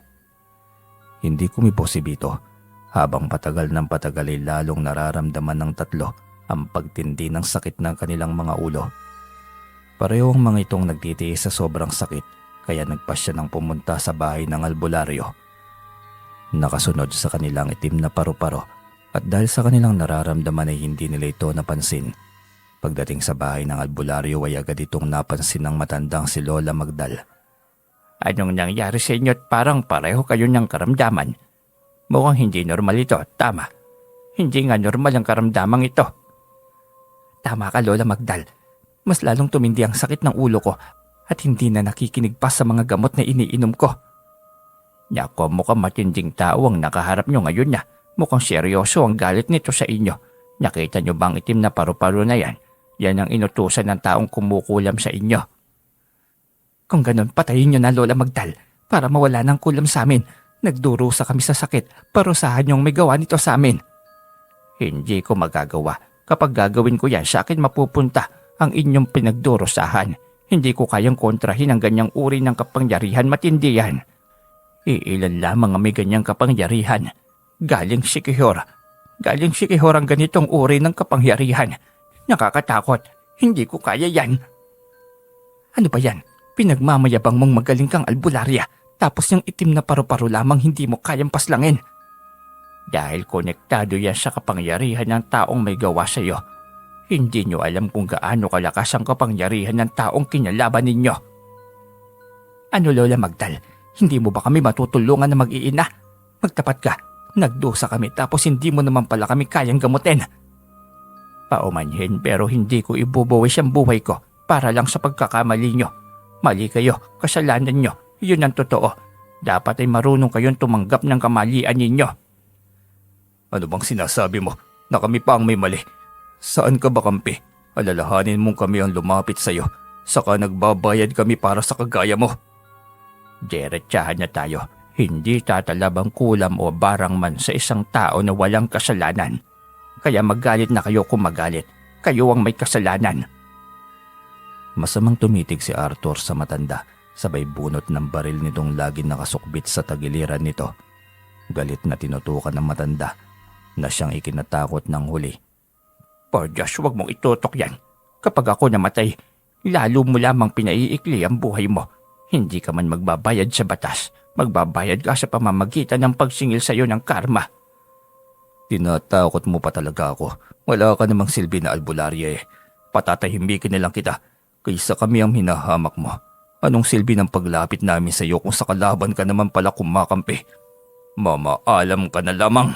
Hindi kumibo si Bito. Habang patagal ng patagal ay lalong nararamdaman ng tatlo ang pagtindi ng sakit ng kanilang mga ulo. Pareho ang mga itong nagtitiis sa sobrang sakit, kaya nagpasya ng pumunta sa bahay ng albularyo. Nakasunod sa kanilang itim na paru-paro at dahil sa kanilang nararamdaman ay hindi nila ito napansin. Pagdating sa bahay ng albularyo ay agad itong napansin ng matandang si Lola Magdal. Anong nangyari sa inyo at parang pareho kayo ng karamdaman? Mukhang hindi normal ito, tama. Hindi nga normal ang karamdamang ito. Tama ka, Lola Magdal. Mas lalong tumindi ang sakit ng ulo ko at hindi na nakikinig pa sa mga gamot na iniinom ko. Nako, mukhang matinding tao ang nakaharap nyo ngayon na. Mukhang seryoso ang galit nito sa inyo. Nakita nyo bang itim na paru-paro na yan? Yan ang inutusan ng taong kumukulam sa inyo. Kung ganun, patayin nyo na, Lola Magdal, para mawala ng kulam sa amin. Nagdurusa kami sa sakit, parusahan yung may gawa nito sa amin. Hindi ko magagawa. Kapag gagawin ko yan, sa akin mapupunta ang inyong pinagdurusahan. Hindi ko kayang kontrahin ang ganyang uri ng kapangyarihan, matindi yan. Iilan lamang ang may ganyang kapangyarihan. Galing Sikihor. Galing Sikihor ang ganitong uri ng kapangyarihan. Nakakatakot. Hindi ko kaya yan. Ano ba yan? Pinagmamayabang mong magaling kang albularya, tapos yung itim na paru-paro lamang hindi mo kayang paslangin. Dahil konektado yan sa kapangyarihan ng taong may gawa sa iyo. Hindi nyo alam kung gaano kalakas ang kapangyarihan ng taong kinalaban ninyo. Ano, Lola Magdal? Hindi mo ba kami matutulungan na mag-iina? Magtapat ka. Nagdusa kami tapos hindi mo naman pala kami kayang gamutin. Paumanhin, pero hindi ko ibubuwis ang buhay ko para lang sa pagkakamali nyo. Mali kayo, kasalanan nyo. Yun ang totoo. Dapat ay marunong kayong tumanggap ng kamalian ninyo. Ano bang sinasabi mo? Na kami pa ang may mali? Saan ka ba, kampi? Alalahanin mong kami ang lumapit sa'yo. Saka nagbabayad kami para sa kagaya mo. Diretsahan na tayo. Hindi tatalab ang kulam o barang man sa isang tao na walang kasalanan. Kaya magalit na kayo kung magalit. Kayo ang may kasalanan. Masamang tumitig si Arthur sa matanda, sabay bunot ng baril nitong laging nakasukbit sa tagiliran nito. Galit na tinutukan ng matanda na siyang ikinatakot ng huli. Por Diyos, huwag mong itutok yan. Kapag ako namatay, lalo mo lamang pinaiikli ang buhay mo. Hindi ka man magbabayad sa batas. Magbabayad ka sa pamamagitan ng pagsingil sa iyo ng karma. Tinatakot mo pa talaga ako. Wala ka namang silbi na albularya eh. Patatahimikin na lang kita kaysa kami ang hinahamak mo. Anong silbi ng paglapit namin sa iyo kung sa kalaban ka naman pala kumakampi? Mamaalam ka na lamang.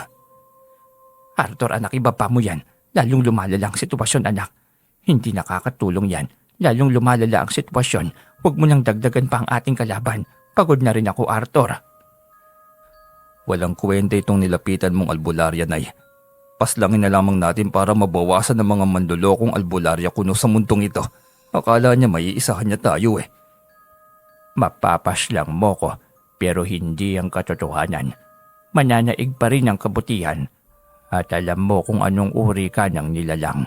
Arthur, anak, iba pa mo yan. Lalong lumalala ang sitwasyon, anak. Hindi nakakatulong yan. Lalong lumalala ang sitwasyon. Huwag mo nang dagdagan pa ang ating kalaban. Pagod na rin ako, Arthur. Walang kwenta itong nilapitan mong albularya, Nay. Paslangin na lamang natin para mabawasan ng mga mandulokong albularya kuno sa mundong ito. Akala niya may iisahan niya tayo eh. Mapapaslang mo ko, pero hindi ang katotohanan. Mananaig pa rin ang kabutihan at alam mo kung anong uri ka ng nilalang.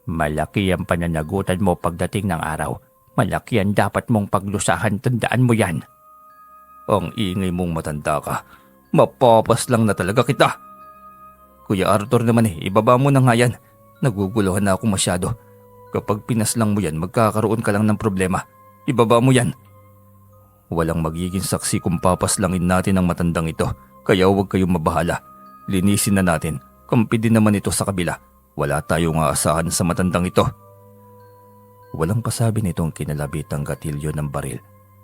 Malaki ang pananagutan mo pagdating ng araw. Malaki ang dapat mong paglusahan, tandaan mo yan. Ang ingay mong matanda ka. Mapapaslang na talaga kita. Kuya Arthur naman ibaba mo na nga yan. Naguguluhan na ako masyado. Kapag pinaslang mo yan, magkakaroon ka lang ng problema. Ibaba mo yan. Walang magiging saksi kung papaslangin natin ang matandang ito. Kaya huwag kayong mabahala. Linisin na natin. Kampi din naman ito sa kabila. Wala tayong aasahan sa matandang ito. Walang pasabi nitong kinalabit ang gatilyo ng baril.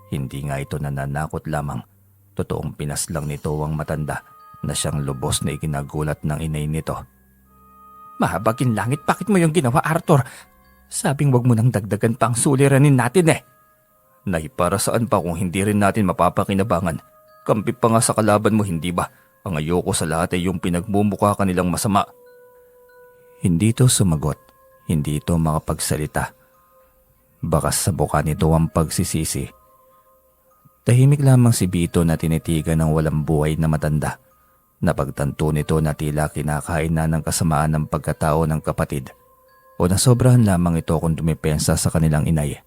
Hindi nga ito nananakot lamang. Totoong pinaslang nito ang matanda na siyang lubos na ikinagulat ng inay nito. Mahabagin langit, bakit mo yung ginawa, Arthur? Sabing wag mo nang dagdagan pa ang suliranin natin eh. Nay, para saan pa kung hindi rin natin mapapakinabangan? Kampi pa nga sa kalaban mo, hindi ba? Ang ayoko sa lahat ay yung pinagmumukha kanilang masama. Hindi ito sumagot. Hindi ito makapagsalita. Bakas sa mukha nito ang pagsisisi. Tahimik lamang si Vito na tinitigan ng walang buhay na matanda. Napagtanto nito na tila kinakain na ng kasamaan ng pagkatao ng kapatid o nasobrahan lamang ito kung dumepensa sa kanilang inay.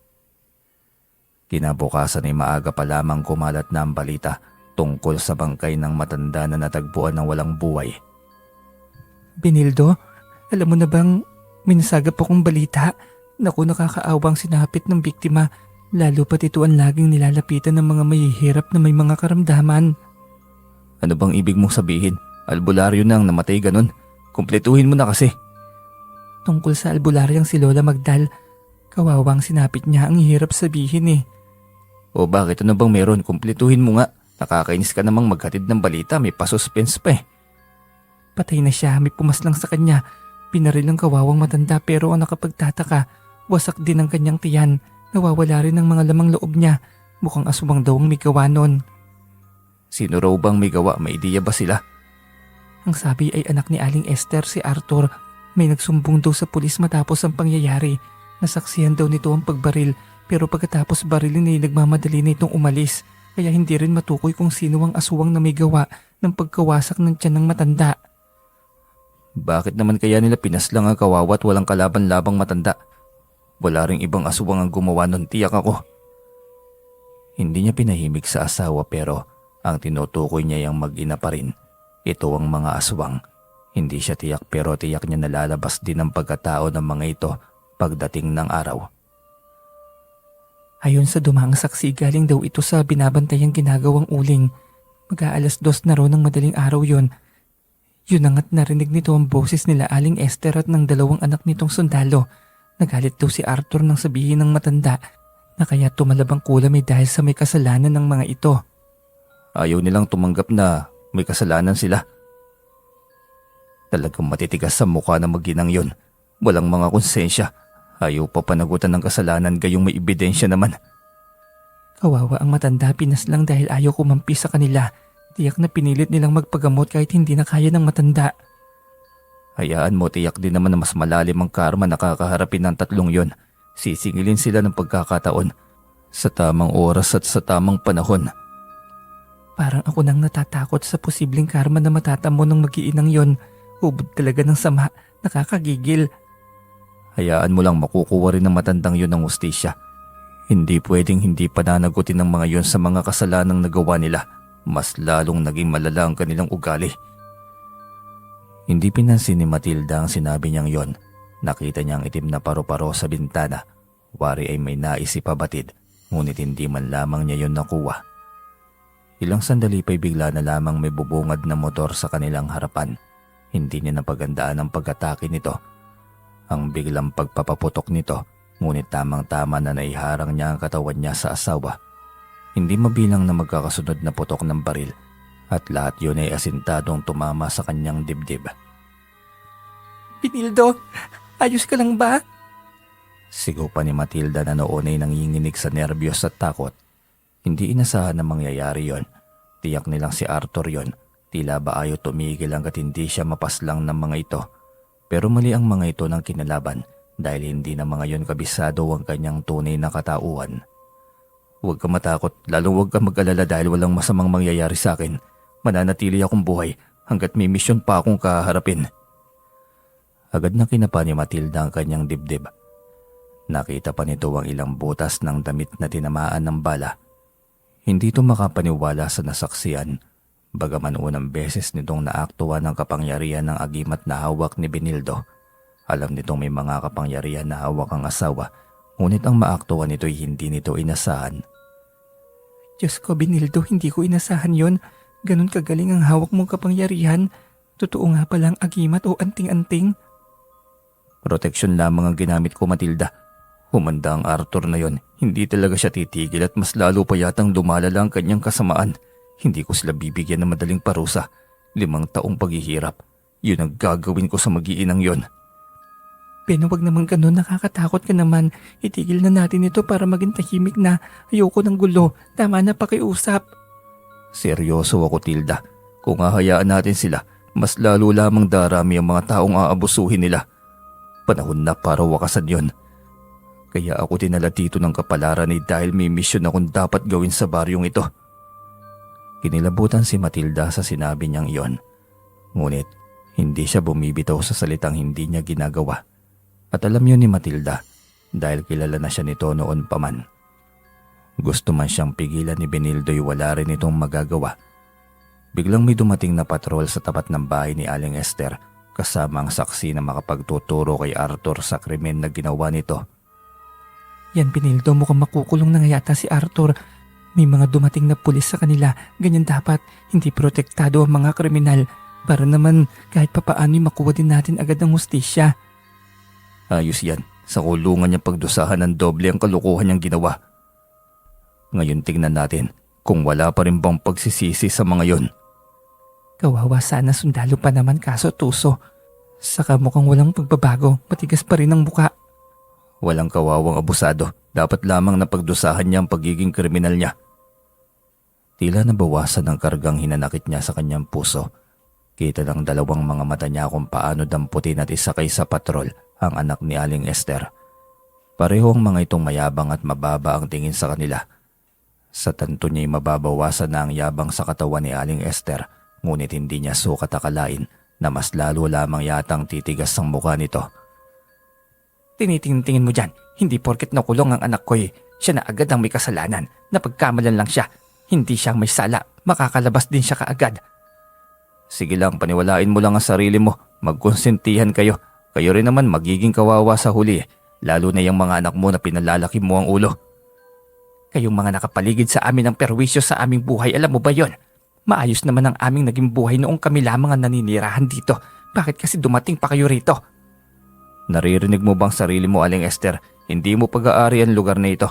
Kinabukasan ay maaga pa lamang kumalat na ang balita tungkol sa bangkay ng matanda na natagpuan ng walang buhay. Benildo, alam mo na bang minasagap akong balita? Naku, nakakaawang sinapit ng biktima. Lalo pat ito ang laging nilalapitan ng mga mahihirap na may mga karamdaman. Ano bang ibig mong sabihin? Albularyo na ang namatay ganun. Kumpletuhin mo na kasi. Tungkol sa albularyang si Lola Magdal, kawawang sinapit niya, ang hirap sabihin eh. O bakit, ano bang meron? Kumpletuhin mo nga. Nakakainis ka namang maghatid ng balita, may pasuspense pa eh. Patay na siya, may pumaslang sa kanya. Pinaril ang kawawang matanda pero ang nakapagtataka, wasak din ang kanyang tiyan. Nawawala rin ang mga lamang loob niya. Mukhang aswang daw ang may gawa nun. Sino raw bang may gawa? May ideya ba sila? Ang sabi ay anak ni Aling Esther, si Arthur. May nagsumbong daw sa pulis matapos ang pangyayari. Nasaksihan daw nito ang pagbaril pero pagkatapos barilin ay nagmamadali na itong umalis. Kaya hindi rin matukoy kung sino ang aswang na may gawa ng pagkawasak ng tiyan ng matanda. Bakit naman kaya nila pinaslang ang kawawa at walang kalaban-labang matanda? Wala ring ibang aswang ang gumawa nun, tiyak ako. Hindi niya pinahimik sa asawa pero ang tinutukoy niya yung mag-ina pa rin. Ito ang mga aswang. Hindi siya tiyak pero tiyak niya nalalabas din ang pagkatao ng mga ito pagdating ng araw. Ayon sa dumaang saksi, galing daw ito sa binabantayang ginagawang uling. Mag-aalas 2 na raw ng madaling araw yon. Yun ang at narinig nito ang boses nila Aling Esther at ng dalawang anak nitong sundalo. Nagalit daw si Arthur nang sabihin ng matanda na kaya tumalabang kulam ay dahil sa may kasalanan ng mga ito. Ayaw nilang tumanggap na may kasalanan sila. Talagang matitigas sa mukha ng mag-inang yun. Walang mga konsensya. Ayaw pa panagutan ng kasalanan gayong may ebidensya naman. Kawawa ang matanda, pinaslang dahil ayaw kumampi sa kanila. Tiyak na pinilit nilang magpagamot kahit hindi na kaya ng matanda. Hayaan mo, tiyak din naman na mas malalim ang karma na kakaharapin ng tatlong yon. Sisingilin sila ng pagkakataon sa tamang oras at sa tamang panahon. Parang ako nang natatakot sa posibleng karma na matatamo ng mag-iinang yon. Hubod talaga ng sama. Nakakagigil. Hayaan mo lang makukuha rin ng matandang yun ng hustisya. Hindi pwedeng hindi pananagutin ng mga yun sa mga kasalanang nagawa nila. Mas lalong naging malala ang kanilang ugali. Hindi pinansin ni Matilda ang sinabi niyang yon. Nakita niya ang itim na paru-paro sa bintana. Wari ay may nais ipabatid, ngunit hindi man lamang niya yon nakuha. Ilang sandali pa'y bigla na lamang may bubungad na motor sa kanilang harapan. Hindi niya napagandaan ang pag-atake nito. Ang biglang pagpapaputok nito, ngunit tamang-tama na naiharang niya ang katawan niya sa asawa. Hindi mabilang na magkakasunod na putok ng baril at lahat yun ay asintadong tumama sa kanyang dibdib. Binildo, ayos ka lang ba? Sigaw pa ni Matilda na noon ay nanginginig sa nerbiyos at takot. Hindi inasahan na mangyayari yon. Tiyak nilang si Arthur yon. Tila ba ayaw tumigil hanggat hindi siya mapaslang ng mga ito. Pero mali ang mga ito ng kinalaban dahil hindi na mga yon kabisado ang kanyang tunay na katauhan. Huwag ka matakot, lalo huwag ka mag-alala dahil walang masamang mangyayari sa akin. Mananatili akong buhay hanggat may misyon pa akong kaharapin. Agad na kinapa ni Matilda ang kanyang dibdib. Nakita pa nito ang ilang butas ng damit na tinamaan ng bala. Hindi ito makapaniwala sa nasaksiyan. Bagaman unang beses nitong naaktuhan ng kapangyarihan ng agimat na hawak ni Benildo. Alam nitong may mga kapangyarihan na hawak ang asawa, ngunit ang maaktuhan nito'y hindi nito inasahan. Diyos ko, Benildo, hindi ko inasahan yon. Ganon kagaling ang hawak mong kapangyarihan. Totoo nga palang agimat o anting-anting. Proteksyon lamang ang ginamit ko, Matilda. Humanda ang Arthur na yon. Hindi talaga siya titigil at mas lalo pa yatang lumalala ang kanyang kasamaan. Hindi ko sila bibigyan ng madaling parusa. 5 taong paghihirap. Yun ang gagawin ko sa mag-iinang yon. Pero wag naman ganun, nakakatakot ka naman. Itigil na natin ito para maging tahimik na. Ayoko ng gulo. Tama na pakiusap. Seryoso ako, Tilda. Kung hahayaan natin sila, mas lalo lamang darami ang mga taong aabusuhin nila. Panahon na para wakasan yon. Kaya ako dinala dito ng kapalaran ay dahil may misyon akong dapat gawin sa baryong ito. Kinilabutan si Matilda sa sinabi niyang iyon. Ngunit hindi siya bumibitaw sa salitang hindi niya ginagawa. At alam yun ni Matilda dahil kilala na siya nito noon pa man. Gusto man siyang pigilan ni Benildo'y wala rin itong magagawa. Biglang may dumating na patrol sa tapat ng bahay ni Aling Esther kasama ang saksi na makapagtuturo kay Arthur sa krimen na ginawa nito. Yan, Benildo, mukhang makukulong na nga yata si Arthur. May mga dumating na pulis sa kanila. Ganyan dapat, hindi protektado ang mga kriminal. Para naman kahit papaano'y makuha din natin agad ang hustisya. Ayos yan. Sa kulungan niya pagdusahan ng doble ang kalukuhan niyang ginawa. Ngayon tingnan natin kung wala pa rin bang pagsisisi sa mga yon. Kawawa sana, sundalo pa naman kaso tuso. Saka mukhang walang pagbabago, matigas pa rin ang muka. Walang kawawang abusado. Dapat lamang na pagdusahan niya ang pagiging kriminal niya. Tila nabawasan ang kargang hinanakit niya sa kanyang puso. Kita ng dalawang mga mata niya kung paano damputin at isakay sa patrol ang anak ni Aling Esther. Pareho ang mga itong mayabang at mababa ang tingin sa kanila. Sa tanto niya'y mababawasan na ang yabang sa katawan ni Aling Esther, ngunit hindi niya sukat akalain na mas lalo lamang yatang titigas ang mukha nito. Tinitingin mo dyan, hindi porket nakulong ang anak ko eh. Siya na agad ang may kasalanan, napagkamalan lang siya. Hindi siyang may sala, makakalabas din siya kaagad. Sige lang, paniwalain mo lang ang sarili mo, magkonsentihan kayo. Kayo rin naman magiging kawawa sa huli, lalo na yung mga anak mo na pinalalaki mo ang ulo. Kayong mga nakapaligid sa amin ang perwisyo sa aming buhay, alam mo ba yon? Maayos naman ang aming naging buhay noong kami lamang ang naninirahan dito. Bakit kasi dumating pa kayo rito? Naririnig mo bang sarili mo, Aling Esther? Hindi mo pag-aari ang lugar na ito.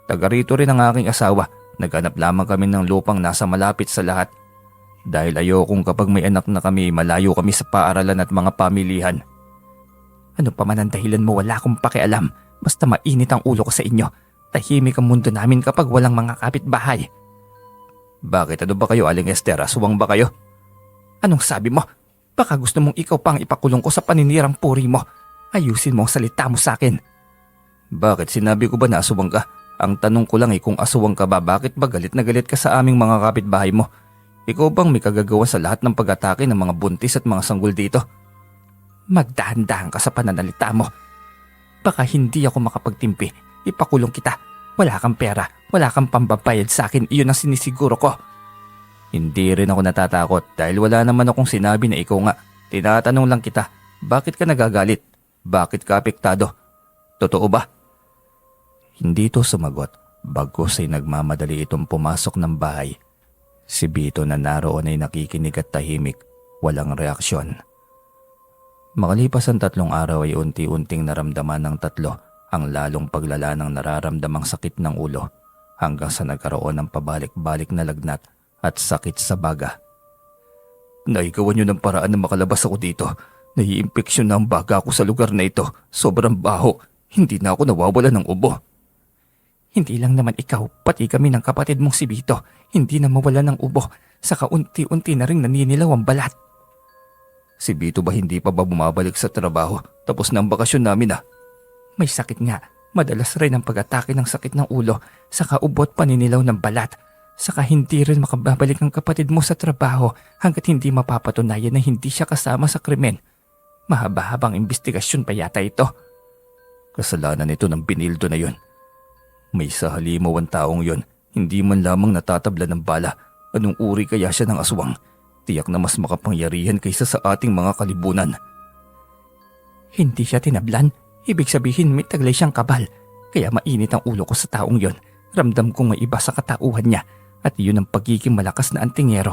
Taga rito rin ang aking asawa. Naghanap lamang kami ng lupang nasa malapit sa lahat. Dahil ayokong kapag may anak na kami, malayo kami sa paaralan at mga pamilihan. Ano pa man ang dahilan mo, wala akong pakialam. Basta mainit ang ulo ko sa inyo. Tahimik ang mundo namin kapag walang mga kapitbahay. Bakit? Ano ba kayo, Aling Esther? Aswang ba kayo? Anong sabi mo? Baka gusto mong ikaw pang ipakulong ko sa paninirang puri mo. Ayusin mo ang salita mo sa akin. Bakit? Sinabi ko ba na aswang ka? Ang tanong ko lang ay kung aswang ka ba, bakit ba galit na galit ka sa aming mga kapitbahay mo? Ikaw bang may kagagawa sa lahat ng pag-atake ng mga buntis at mga sanggol dito? Magdahan-dahan ka sa pananalita mo. Baka hindi ako makapagtimpi. Ipakulong kita. Wala kang pera. Wala kang pambabayad sa akin. Iyon ang sinisiguro ko. Hindi rin ako natatakot dahil wala naman akong sinabi na ikaw nga. Tinatanong lang kita, bakit ka nagagalit? Bakit ka apektado? Totoo ba? Hindi ito sumagot, bagkus ay nagmamadali itong pumasok ng bahay. Si Vito na naroon ay nakikinig at tahimik, walang reaksyon. Makalipas ang 3 araw ay unti-unting naramdaman ng tatlo ang lalong paglala ng nararamdamang sakit ng ulo hanggang sa nagkaroon ng pabalik-balik na lagnat at sakit sa baga. Naigawan niyo ng paraan na makalabas ako dito. Naiimpeksyon na ang baga ko sa lugar na ito. Sobrang baho. Hindi na ako nawawala ng ubo. Hindi lang naman ikaw, pati kami ng kapatid mong si Vito. Hindi na mawala ng ubo. Saka unti-unti na rin naninilaw ang balat. Si Vito ba hindi pa ba bumabalik sa trabaho? Tapos na ang bakasyon namin ah. May sakit nga. Madalas rin ang pag-atake ng sakit ng ulo. Saka ubot paninilaw ng balat. Saka hindi rin makababalik ang kapatid mo sa trabaho hanggat hindi mapapatunayan na hindi siya kasama sa krimen. Mahaba-habang investigasyon pa yata ito. Kasalanan ito ng Benildo na yun. May sa halimaw ang taong yun. Hindi man lamang natatabla ng bala. Anong uri kaya siya ng aswang? Tiyak na mas makapangyarihan kaysa sa ating mga kalibunan. Hindi siya tinablan. Ibig sabihin may taglay siyang kabal. Kaya mainit ang ulo ko sa taong yon. Ramdam kong may iba sa katauhan niya. At iyon ang pagiging malakas na antingero.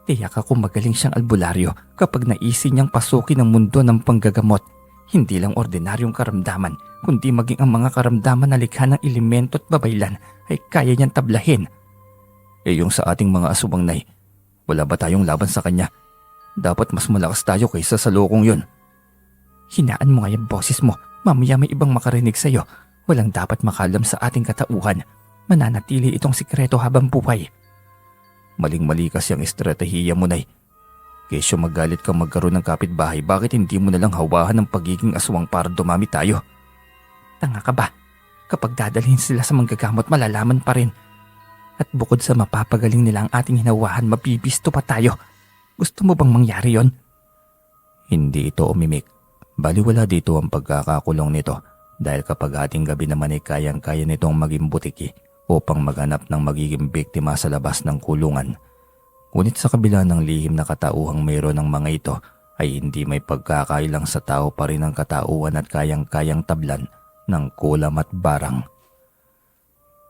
Tiyak ako magaling siyang albularyo kapag naisin niyang pasukin ang mundo ng panggagamot. Hindi lang ordinaryong karamdaman, kundi maging ang mga karamdaman na likha ng elemento at babaylan ay kaya niyang tablahin. Yung sa ating mga aswang nay, wala ba tayong laban sa kanya? Dapat mas malakas tayo kaysa sa lokong yun. Hinaan mo nga yung boses mo, mamaya may ibang makarinig sa'yo. Walang dapat makalam sa ating katauhan. Mananatili itong sikreto habang buhay. Maling-mali kasi ang estratehiya mo, Nay. Kesyo magalit kang magkaroon ng kapitbahay, bakit hindi mo nalang hawahan ng pagiging aswang para dumami tayo? Tanga ka ba? Kapag dadalhin sila sa manggagamot, malalaman pa rin. At bukod sa mapapagaling nila ang ating hinawahan, mabibisto pa tayo. Gusto mo bang mangyari yon? Hindi ito umimik. Baliwala dito ang pagkakakulong nito dahil kapag ating gabi naman ay kayang-kaya nitong maging butiki upang maghanap ng magiging biktima sa labas ng kulungan. Ngunit sa kabila ng lihim na katauhang mayroon ng mga ito ay hindi may pagkakailang sa tao pa rin ang katauhan at kayang-kayang tablan ng kulam at barang.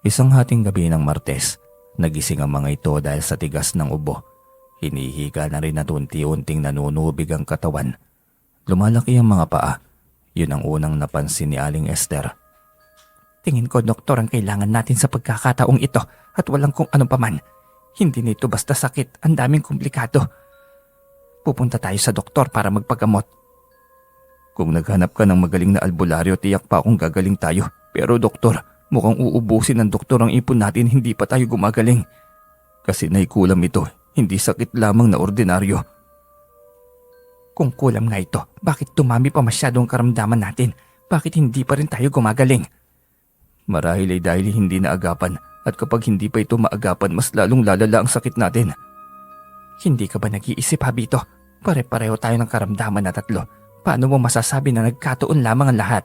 Isang hating gabi ng Martes, nagising ang mga ito dahil sa tigas ng ubo. Hinihiga na rin at unti-unting nanunubig ang katawan. Lumalaki ang mga paa. Yun ang unang napansin ni Aling Esther. Tingin ko, doktor, ang kailangan natin sa pagkakataong ito at walang kung ano paman. Hindi nito basta sakit, ang daming komplikado. Pupunta tayo sa doktor para magpagamot. Kung naghanap ka ng magaling na albularyo, tiyak pa akong gagaling tayo. Pero doktor, mukhang uubusin ng doktor ang ipon natin, hindi pa tayo gumagaling. Kasi naikulam ito, hindi sakit lamang na ordinaryo. Kung kulam nga ito, bakit dumami pa masyado ang karamdaman natin? Bakit hindi pa rin tayo gumagaling? Marahil ay dahil hindi naagapan at kapag hindi pa ito maagapan, mas lalong lalala ang sakit natin. Hindi ka ba nag-iisip, Habito? Pare-pareho tayo ng karamdaman na tatlo. Paano mo masasabi na nagkatuon lamang ang lahat?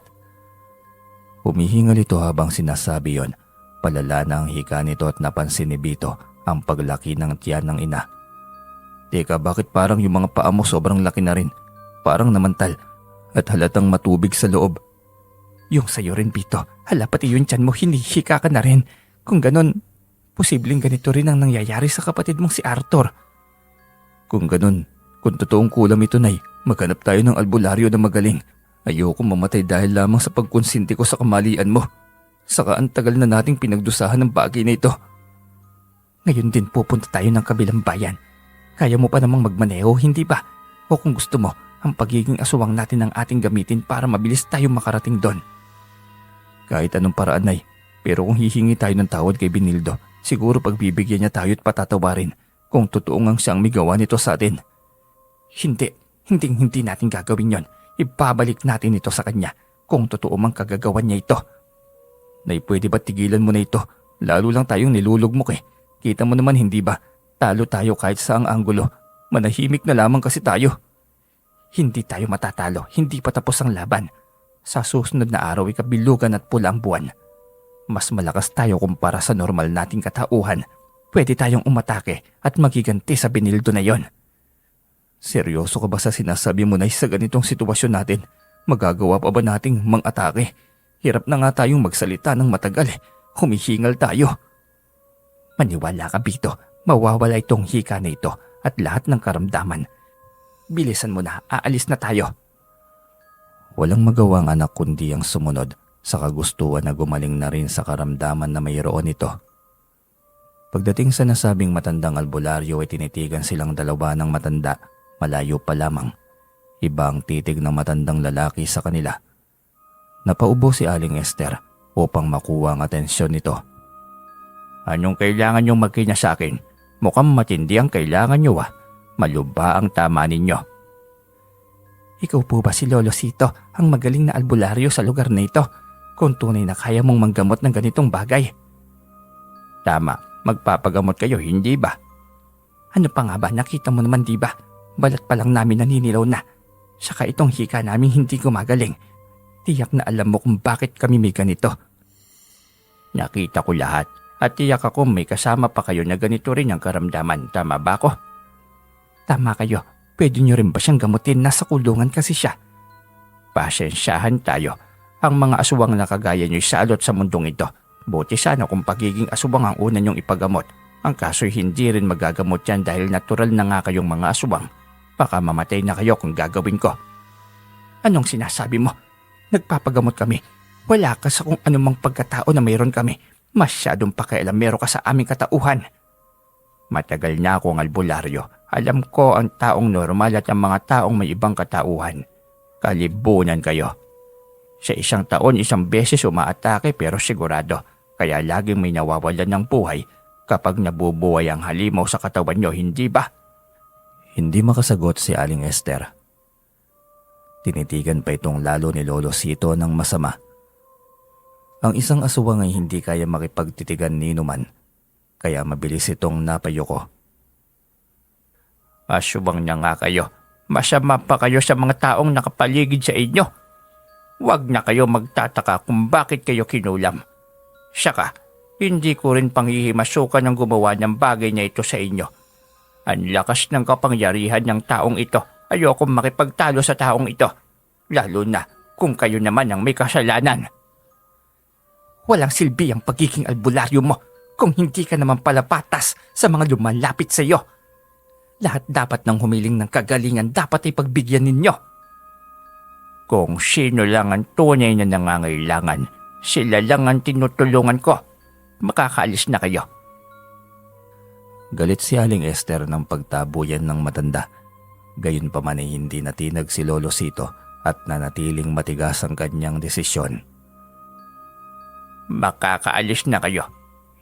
Humihingal ito habang sinasabi yon. Palala na ang hika nito at napansin ni Vito ang paglaki ng tiyan ng ina. Teka, bakit parang yung mga paa mo sobrang laki na rin? Parang namantal at halatang matubig sa loob. Yung sayo rin, Vito. Hala, pati yung tiyan mo, hinihika ka na rin. Kung ganon, posibleng ganito rin ang nangyayari sa kapatid mong si Arthur. Kung ganon, kung totoong kulam ito, Nay, maghanap tayo ng albularyo na magaling. Ayoko mamatay dahil lamang sa pagkonsinti ko sa kamalian mo. Saka ang tagal na nating pinagdusahan ng bagay na ito. Ngayon din pupunta tayo ng kabilang bayan. Kaya mo pa namang magmaneho, hindi ba? O kung gusto mo, ang pagiging aswang natin ang ating gamitin para mabilis tayong makarating doon. Kahit anong paraan, Nay. Pero kung hihingi tayo ng tawad kay Benildo, siguro pagbibigyan niya tayo at patatawarin kung totoo ngang siyang may gawa nito sa atin. Hindi natin gagawin yon. Ibabalik natin ito sa kanya kung totoo mang kagagawan niya ito. Nay, pwede ba tigilan mo na ito? Lalo lang tayong nilulugmok eh. Kita mo naman, hindi ba? Talo tayo kahit sa ang anggulo. Manahimik na lamang kasi tayo. Hindi tayo matatalo, hindi pa tapos ang laban. Sa susunod na araw ikabilugan at pula ang buwan. Mas malakas tayo kumpara sa normal nating katauhan. Pwede tayong umatake at magiganti sa Benildo na yon. Seryoso ka ba sa sinasabi mo na sa ganitong sitwasyon natin? Magagawa pa ba nating mang-atake? Hirap na nga tayong magsalita ng matagal. Humihingal tayo. Maniwala ka, Bito. Mawawala itong hika na ito at lahat ng karamdaman. Bilisan mo na, aalis na tayo. Walang magawang anak kundi ang sumunod sa kagustuhan na gumaling na rin sa karamdaman na mayroon ito. Pagdating sa nasabing matandang albularyo ay tinitigan silang dalawa ng matanda, malayo pa lamang. Iba ang titig ng matandang lalaki sa kanila. Napaubo si Aling Esther upang makuha ang atensyon nito. Anong kailangan niyong magkina sa akin? Mukhang matindi ang kailangan niyo Maluba ang tama ninyo. Ikaw po ba si Lolo Sito, ang magaling na albularyo sa lugar na ito? Kung tunay na kaya mong manggamot ng ganitong bagay. Tama, magpapagamot kayo, hindi ba? Ano pa nga ba, nakita mo naman di ba? Balat pa lang namin naninilaw na. Saka itong hika namin hindi gumagaling. Tiyak na alam mo kung bakit kami may ganito. Nakita ko lahat at tiyak ako may kasama pa kayo na ganito rin ang karamdaman, tama ba ko? Tama kayo, pwede nyo rin ba siyang gamutin? Nasa kulungan kasi siya. Pasensyahan tayo. Ang mga aswang na kagaya nyo'y salot sa mundong ito. Buti sana kung pagiging aswang ang una nyong ipagamot. Ang kaso'y hindi rin magagamot yan dahil natural na nga kayong mga aswang. Baka mamatay na kayo kung gagawin ko. Anong sinasabi mo? Nagpapagamot kami. Wala ka sa kung anumang pagkatao na mayroon kami. Masyadong pakialamero ka sa aming katauhan. Matagal na akong albularyo. Alam ko ang taong normal at ang mga taong may ibang katauhan. Kalibunan kayo. Sa isang taon, isang beses umaatake pero sigurado. Kaya laging may nawawalan ng buhay kapag nabubuhay ang halimaw sa katawan nyo, hindi ba? Hindi makasagot si Aling Esther. Tinitigan pa itong lalo ni Lolo Sito ng masama. Ang isang aswang ay hindi kaya makipagtitigan ni Numan. Kaya mabilis itong napayuko. Aswang na nga kayo. Masama pa kayo sa mga taong nakapaligid sa inyo. Huwag na kayo magtataka kung bakit kayo kinulam. Saka, hindi ko rin panghihimasukan ng gumawa ng bagay na ito sa inyo. Ang lakas ng kapangyarihan ng taong ito. Ayokong makipagtalo sa taong ito. Lalo na kung kayo naman ang may kasalanan. Walang silbi ang pagiging albularyo mo kung hindi ka naman pala patas sa mga lumalapit sa iyo. Lahat dapat ng humiling ng kagalingan dapat ay pagbigyan ninyo. Kung sino lang ang tunay na nangangailangan, sila lang ang tinutulungan ko. Makakaalis na kayo. Galit si Aling Esther ng pagtabuyan ng matanda. Gayunpaman ay hindi natinag si Lolo Sito at nanatiling matigas ang kanyang desisyon. Makakaalis na kayo.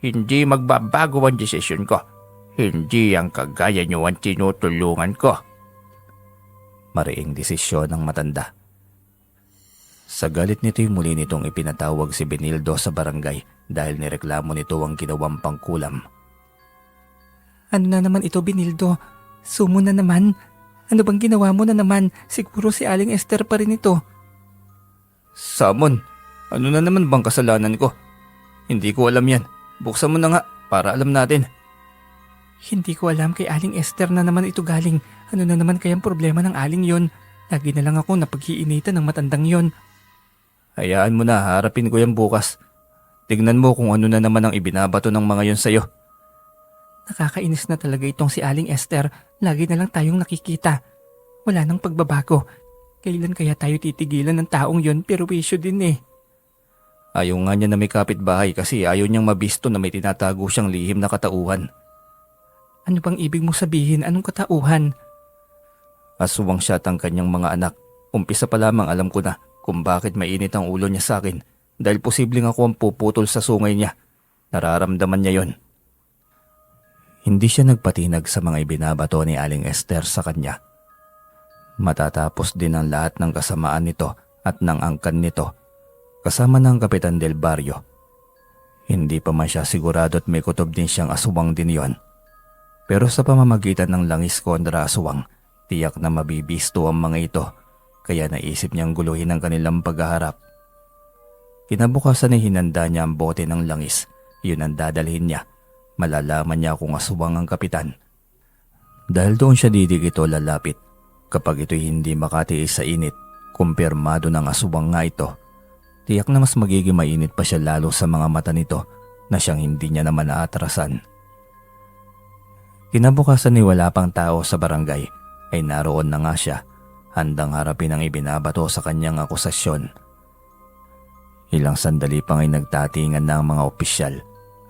Hindi magbabago ang desisyon ko. Hindi ang kagaya niyo ang tinutulungan ko. Mariing desisyon ng matanda. Sa galit nito'y muli nitong ipinatawag si Benildo sa barangay dahil nireklamo nito ang ginawang pangkulam. Ano na naman ito, Benildo? Sumo na naman. Ano bang ginawa mo na naman? Siguro si Aling Esther pa rin ito. Samon, ano na naman bang kasalanan ko? Hindi ko alam yan. Buksan mo na nga para alam natin. Hindi ko alam, kay Aling Esther na naman ito galing. Ano na naman kayang problema ng aling yon? Lagi na lang ako napaghiinitan ng matandang yon. Hayaan mo na, harapin ko yan bukas. Tignan mo kung ano na naman ang ibinabato ng mga yon sa'yo. Nakakainis na talaga itong si Aling Esther. Lagi na lang tayong nakikita. Wala nang pagbabago. Kailan kaya tayo titigilan ng taong yon? Pero wisyo din eh. Ayaw nga niya na may kapitbahay kasi ayaw niyang mabisto na may tinatago siyang lihim na katauhan. Ano bang ibig mo sabihin? Anong katauhan? Aswang siya at ang kanyang mga anak. Umpisa pa lamang alam ko na kung bakit mainit ang ulo niya sa akin dahil posibleng ako ang puputol sa sungay niya. Nararamdaman niya yon. Hindi siya nagpatinag sa mga ibinabato ni Aling Esther sa kanya. Matatapos din ang lahat ng kasamaan nito at ng angkan nito kasama ng Kapitan Del Barrio. Hindi pa man siya sigurado at may kutob din siyang aswang din yon. Pero sa pamamagitan ng langis kontra aswang, Tiyak na mabibisto ang mga ito, kaya naisip niyang guluhin ang kanilang paghaharap. Kinabukasan ay hinanda niya ang bote ng langis. Yun ang dadalhin niya. Malalaman niya kung aswang ang kapitan. Dahil doon siya didikito lalapit. Kapag ito'y hindi makatiis sa init, kumpirmado ng aswang nga ito. Tiyak na mas magiging mainit pa siya lalo sa mga mata nito na siyang hindi niya naman aatrasan. Kinabukasan ay wala pang tao sa barangay, ay naroon na nga siya, handang harapin ang ibinabato sa kanyang akusasyon. Ilang sandali pang ay nagtatingan na ang mga opisyal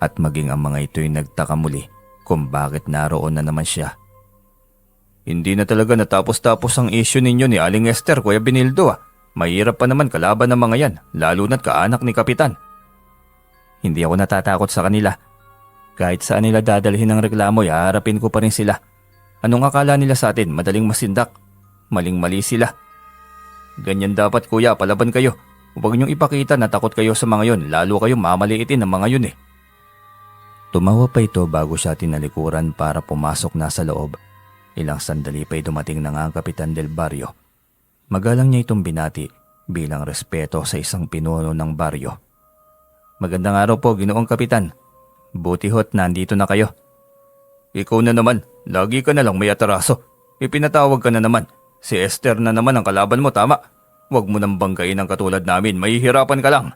at maging ang mga ito'y nagtaka muli kung bakit naroon na naman siya. Hindi na talaga natapos-tapos ang issue ninyo ni Aling Esther, Kuya Benildo. Mahirap pa naman kalaban ng mga yan, lalo na't kaanak ni Kapitan. Hindi ako natatakot sa kanila. Kahit saan nila dadalhin ang reklamo, haharapin ko pa rin sila. Anong akala nila sa atin? Madaling masindak. Maling-mali sila. Ganyan dapat, kuya, palaban kayo. Huwag niyong ipakita na takot kayo sa mga yon, lalo kayong mamaliitin ng mga yun eh. Tumawa pa ito bago siya tinalikuran para pumasok na sa loob. Ilang sandali pa'y dumating na nga ang Kapitan del Barrio. Magalang niya itong binati bilang respeto sa isang pinuno ng baryo. Magandang araw po, Ginoong Kapitan. Buti ho't nandito na kayo. Ikaw na naman, lagi ka na lang may atraso. Ipinatawag ka na naman. Si Esther na naman ang kalaban mo, tama? Huwag mo nang banggain ang katulad namin, mahihirapan ka lang.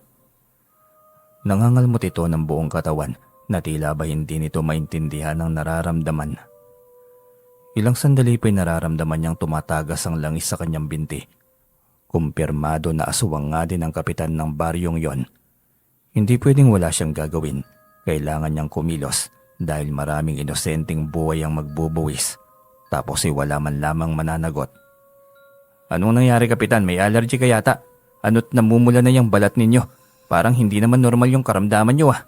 Nangangalmot ito ng buong katawan na tila ba hindi nito maintindihan ang nararamdaman. Ilang sandali pa'y nararamdaman niyang tumatagas ang langis sa kanyang binti. Kumpirmado na aswang nga din ang kapitan ng baryong yon. Hindi pwedeng wala siyang gagawin. Kailangan niyang kumilos dahil maraming inosenteng buhay ang magbubuwis. Tapos ay wala man lamang mananagot. Anong nangyari, Kapitan? May allergy ka yata? Ano't namumula na yung balat ninyo? Parang hindi naman normal yung karamdaman nyo ah.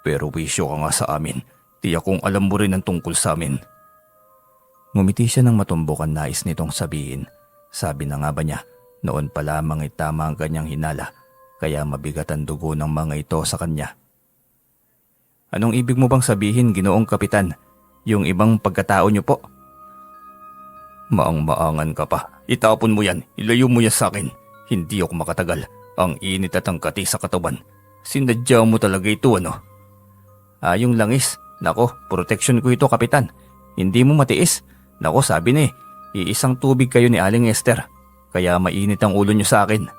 Pero wisyo ka nga sa amin. Tiyak kong alam mo rin ang tungkol sa amin. Ngumiti siya ng matumbukan, nais nitong sabihin. Sabi na nga ba niya, noon pa lamang ay tama ang kanyang hinala. Kaya mabigat ang dugo ng mga ito sa kanya. Anong ibig mo bang sabihin, Ginoong Kapitan? Yung ibang pagkatao niyo po? Maang-maangan ka pa. Itapon mo yan. Ilayo mo yan sa akin. Hindi ako makatagal. Ang init at ang kati sa katawan. Sinadya mo talaga ito, ano? Yung langis. Nako, protection ko ito, Kapitan. Hindi mo matiis. Nako, sabi na iisang tubig kayo ni Aling Esther. Kaya mainit ang ulo niyo sa akin.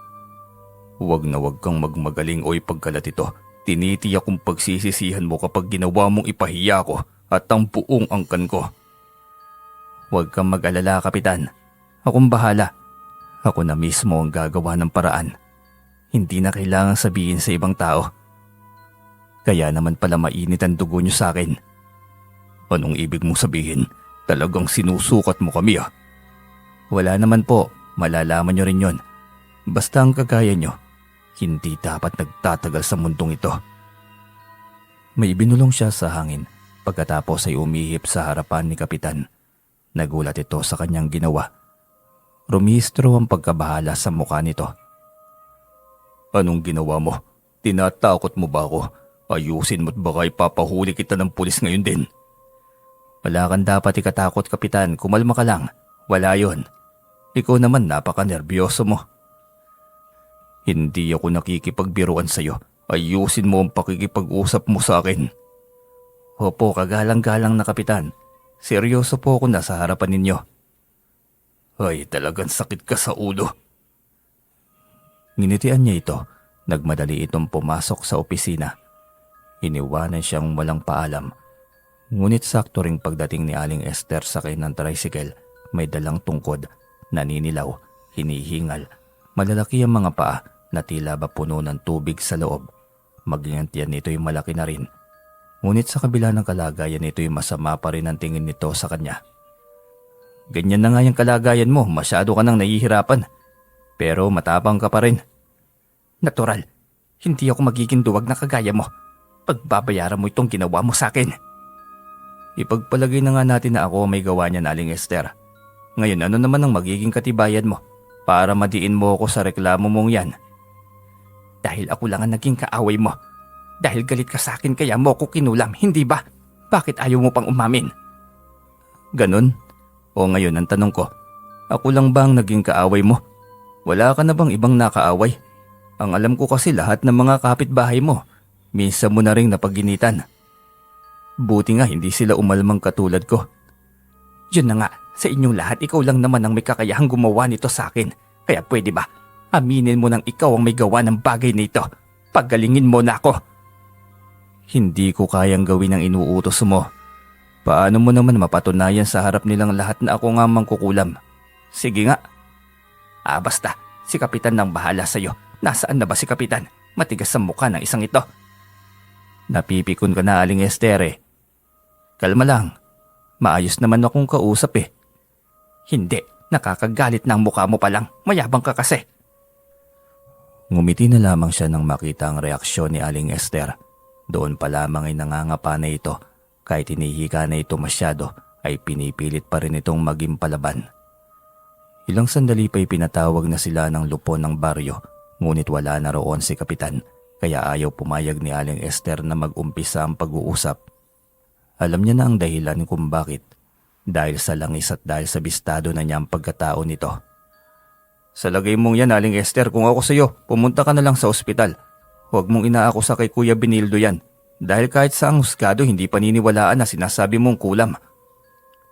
Huwag na huwag kang magmagaling o ipagkalat ito. Tinitiyak kong pagsisisihan mo kapag ginawa mong ipahiya ko at ang buong angkan ko. Huwag kang mag-alala, Kapitan. Akong bahala. Ako na mismo ang gagawa ng paraan. Hindi na kailangang sabihin sa ibang tao. Kaya naman pala mainit ang dugo niyo sa akin. Anong ibig mong sabihin? Talagang sinusukat mo kami ah. Wala naman po. Malalaman niyo rin yon. Basta ang kagaya niyo, hindi dapat nagtatagal sa mundong ito. May ibinulong siya sa hangin pagkatapos ay umihip sa harapan ni Kapitan. Nagulat ito sa kanyang ginawa. Rumihistro ang pagkabahala sa mukha nito. Anong ginawa mo? Tinatakot mo ba ako? Ayusin mo't baka ipapahuli kita ng pulis ngayon din. Wala kang dapat ikatakot, Kapitan. Kumalma ka lang. Wala yon. Ikaw naman napaka-nerbiyoso mo. Hindi ako nakikipagbiruan sa'yo. Ayusin mo ang pakikipag-usap mo sa akin. Opo, kagalang-galang na, Kapitan. Seryoso po ako na sa harapan ninyo. Ay, talagang sakit ka sa ulo. Nginitian niya ito. Nagmadali itong pumasok sa opisina. Iniwanan siyang walang paalam. Ngunit sakto ring pagdating ni Aling Esther sakay ng tricycle, may dalang tungkod, naninilaw, hinihingal. Malalaki ang mga paa na tila ba puno ng tubig sa loob. Maging ang tiyan nito'y malaki na rin. Ngunit sa kabila ng kalagayan nito'y masama pa rin ang tingin nito sa kanya. Ganyan na nga yung kalagayan mo, masyado ka nang nahihirapan. Pero matapang ka pa rin. Natural, hindi ako magiging duwag na kagaya mo. Pagbabayaran mo itong ginawa mo sa akin. Ipagpalagay na nga natin na ako may gawa niya na, Aling Esther. Ngayon ano naman ang magiging katibayan mo para madiin mo ako sa reklamo mong yan? Dahil ako lang ang naging kaaway mo. Dahil galit ka sa akin kaya mo ako kinulam, hindi ba? Bakit ayaw mo pang umamin? Ganon? O ngayon ang tanong ko, ako lang ba ang naging kaaway mo? Wala ka na bang ibang nakaaway? Ang alam ko kasi lahat ng mga kapitbahay mo, minsan mo na ring napaginitan. Buti nga hindi sila umalmang katulad ko. Yun na nga, sa inyong lahat ikaw lang naman ang may kakayahang gumawa nito sa akin. Kaya pwede ba, aminin mo nang ikaw ang may gawa ng bagay nito. Paggalingin mo na ako. Hindi ko kayang gawin ang inuutos mo. Paano mo naman mapatunayan sa harap nilang lahat na ako nga mangkukulam? Sige nga. Basta, si Kapitan nang bahala sa'yo. Nasaan na ba si Kapitan? Matigas sa mukha ng isang ito. Napipikon ka na, Aling Esther eh. Kalma lang. Maayos naman akong kausap eh. Hindi, nakakagalit na ang mukha mo pa lang. Mayabang ka kasi. Ngumiti na lamang siya nang makita ang reaksyon ni Aling Esther. Doon pa lamang ay nangangapa na ito. Kahit hinihika na ito masyado, ay pinipilit pa rin itong maging palaban. Ilang sandali pa'y pinatawag na sila ng lupon ng baryo, ngunit wala na roon si Kapitan, kaya ayaw pumayag ni Aling Esther na mag-umpisa ang pag-uusap. Alam niya na ang dahilan kung bakit, dahil sa langis at dahil sa bistado na niya ang pagkatao nito. Sa lagay mong yan, Aling Esther, kung ako sa iyo, pumunta ka na lang sa ospital. Huwag mong inaakusa kay Kuya Benildo yan, dahil kahit sa ang husgado hindi paniniwalaan na sinasabi mong kulam.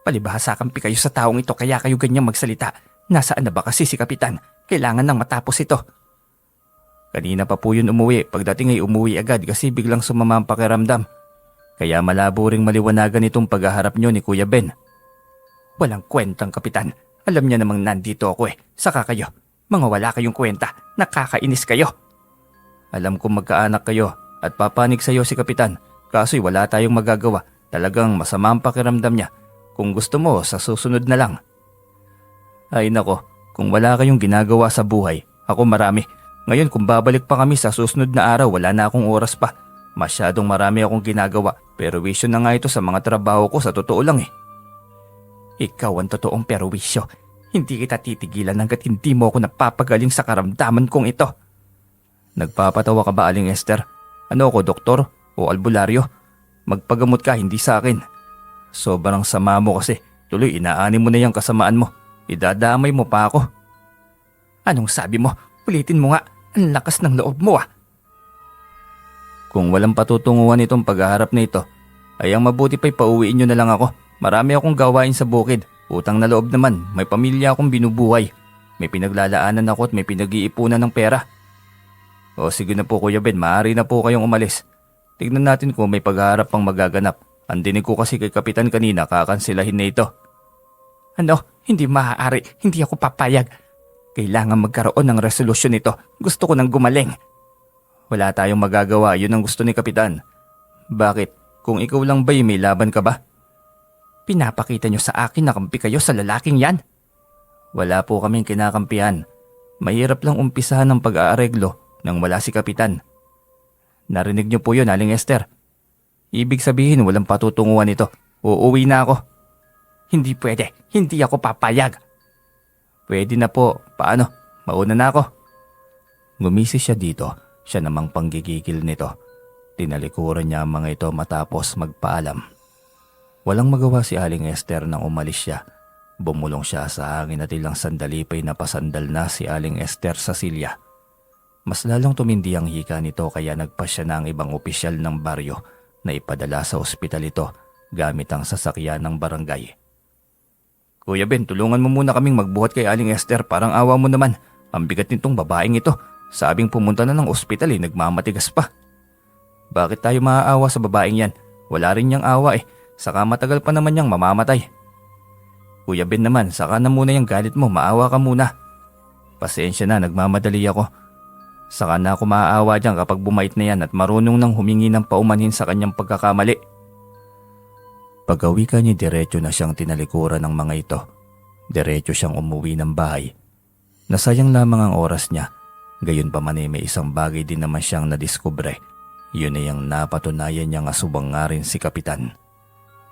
Palibhasa kampi kayo sa taong ito kaya kayo ganyang magsalita. Nasaan na ba kasi si Kapitan? Kailangan nang matapos ito. Kanina pa po yun umuwi, pagdating ay umuwi agad kasi biglang sumama ang pakiramdam. Kaya malabo ring maliwanagan itong paghaharap nyo ni Kuya Ben. Walang kwentang Kapitan. Alam niya namang nandito ako eh. Saka kayo. Mga wala kayong kwenta. Nakakainis kayo. Alam kong magkaanak kayo at papanig sa iyo si Kapitan. Kaso'y wala tayong magagawa. Talagang masama ang pakiramdam niya. Kung gusto mo, sa susunod na lang. Ay nako, kung wala kayong ginagawa sa buhay, ako marami. Ngayon kung babalik pa kami sa susunod na araw, wala na akong oras pa. Masyadong marami akong ginagawa, pero wisyo na nga ito sa mga trabaho ko, sa totoo lang eh. Ikaw ang totoong perwisyo. Hindi kita titigilan hanggat hindi mo ako napapagaling sa karamdaman kong ito. Nagpapatawa ka ba, Aling Esther? Ano ako, doktor o albularyo? Magpagamot ka, hindi sa akin. Sobrang sama mo kasi, tuloy inaani mo na yung kasamaan mo. Idadamay mo pa ako. Anong sabi mo? Ulitin mo nga, ang lakas ng loob mo ah. Kung walang patutunguhan itong paghaharap na ito, ay ang mabuti pa'y pauwiin nyo na lang ako. Marami akong gawain sa bukid. Utang na loob naman, may pamilya akong binubuhay. May pinaglalaanan ako at may pinag-iipunan ng pera. O sige na po Kuya Ben, maaari na po kayong umalis. Tignan natin kung may paghaharap pang magaganap. Ang dinig ko kasi kay Kapitan kanina, kakansilahin na ito. Ano? Hindi maaari. Hindi ako papayag. Kailangan magkaroon ng resolusyon nito. Gusto ko nang gumaling. Wala tayong magagawa, yun ang gusto ni Kapitan. Bakit? Kung ikaw lang ba'y may laban ka ba? Pinapakita nyo sa akin na kampi kayo sa lalaking yan? Wala po kaming kinakampihan. Mahirap lang umpisahan ng pag-aareglo nang wala si Kapitan. Narinig niyo po yun, Aling Esther. Ibig sabihin walang patutunguhan ito. Uuwi na ako. Hindi pwede. Hindi ako papayag. Pwede na po. Paano? Mauna na ako. Ngumisi siya dito. Siya namang panggigigil nito. Tinalikuran niya ang mga ito matapos magpaalam. Walang magawa si Aling Esther nang umalis siya. Bumulong siya sa hangin at ilang sandali pa'y napasandal na si Aling Esther sa silya. Mas lalong tumindi ang hika nito kaya nagpasya na ang ibang opisyal ng baryo na ipadala sa ospital ito gamit ang sasakyan ng barangay. Kuya Ben, tulungan mo muna kaming magbuhat kay Aling Esther, parang awa mo naman. Ang bigat nitong babaeng ito. Sabing pumunta na ng ospital nagmamatigas pa. Bakit tayo maaawa sa babaeng yan? Wala rin niyang awa Saka matagal pa naman niyang mamamatay. Kuya Ben naman, saka na muna yung galit mo, maawa ka muna. Pasensya na, nagmamadali ako. Saka na ako maaawa dyan kapag bumait na yan at marunong nang humingi ng paumanhin sa kanyang pagkakamali. Pag-uwi ka niya, diretso na siyang tinalikuran ng mga ito. Diretso siyang umuwi ng bahay. Nasayang lamang ang oras niya. Gayon pa man may isang bagay din naman siyang nadiskubre. Yun ay ang napatunayan niyang asubang nga rin si Kapitan.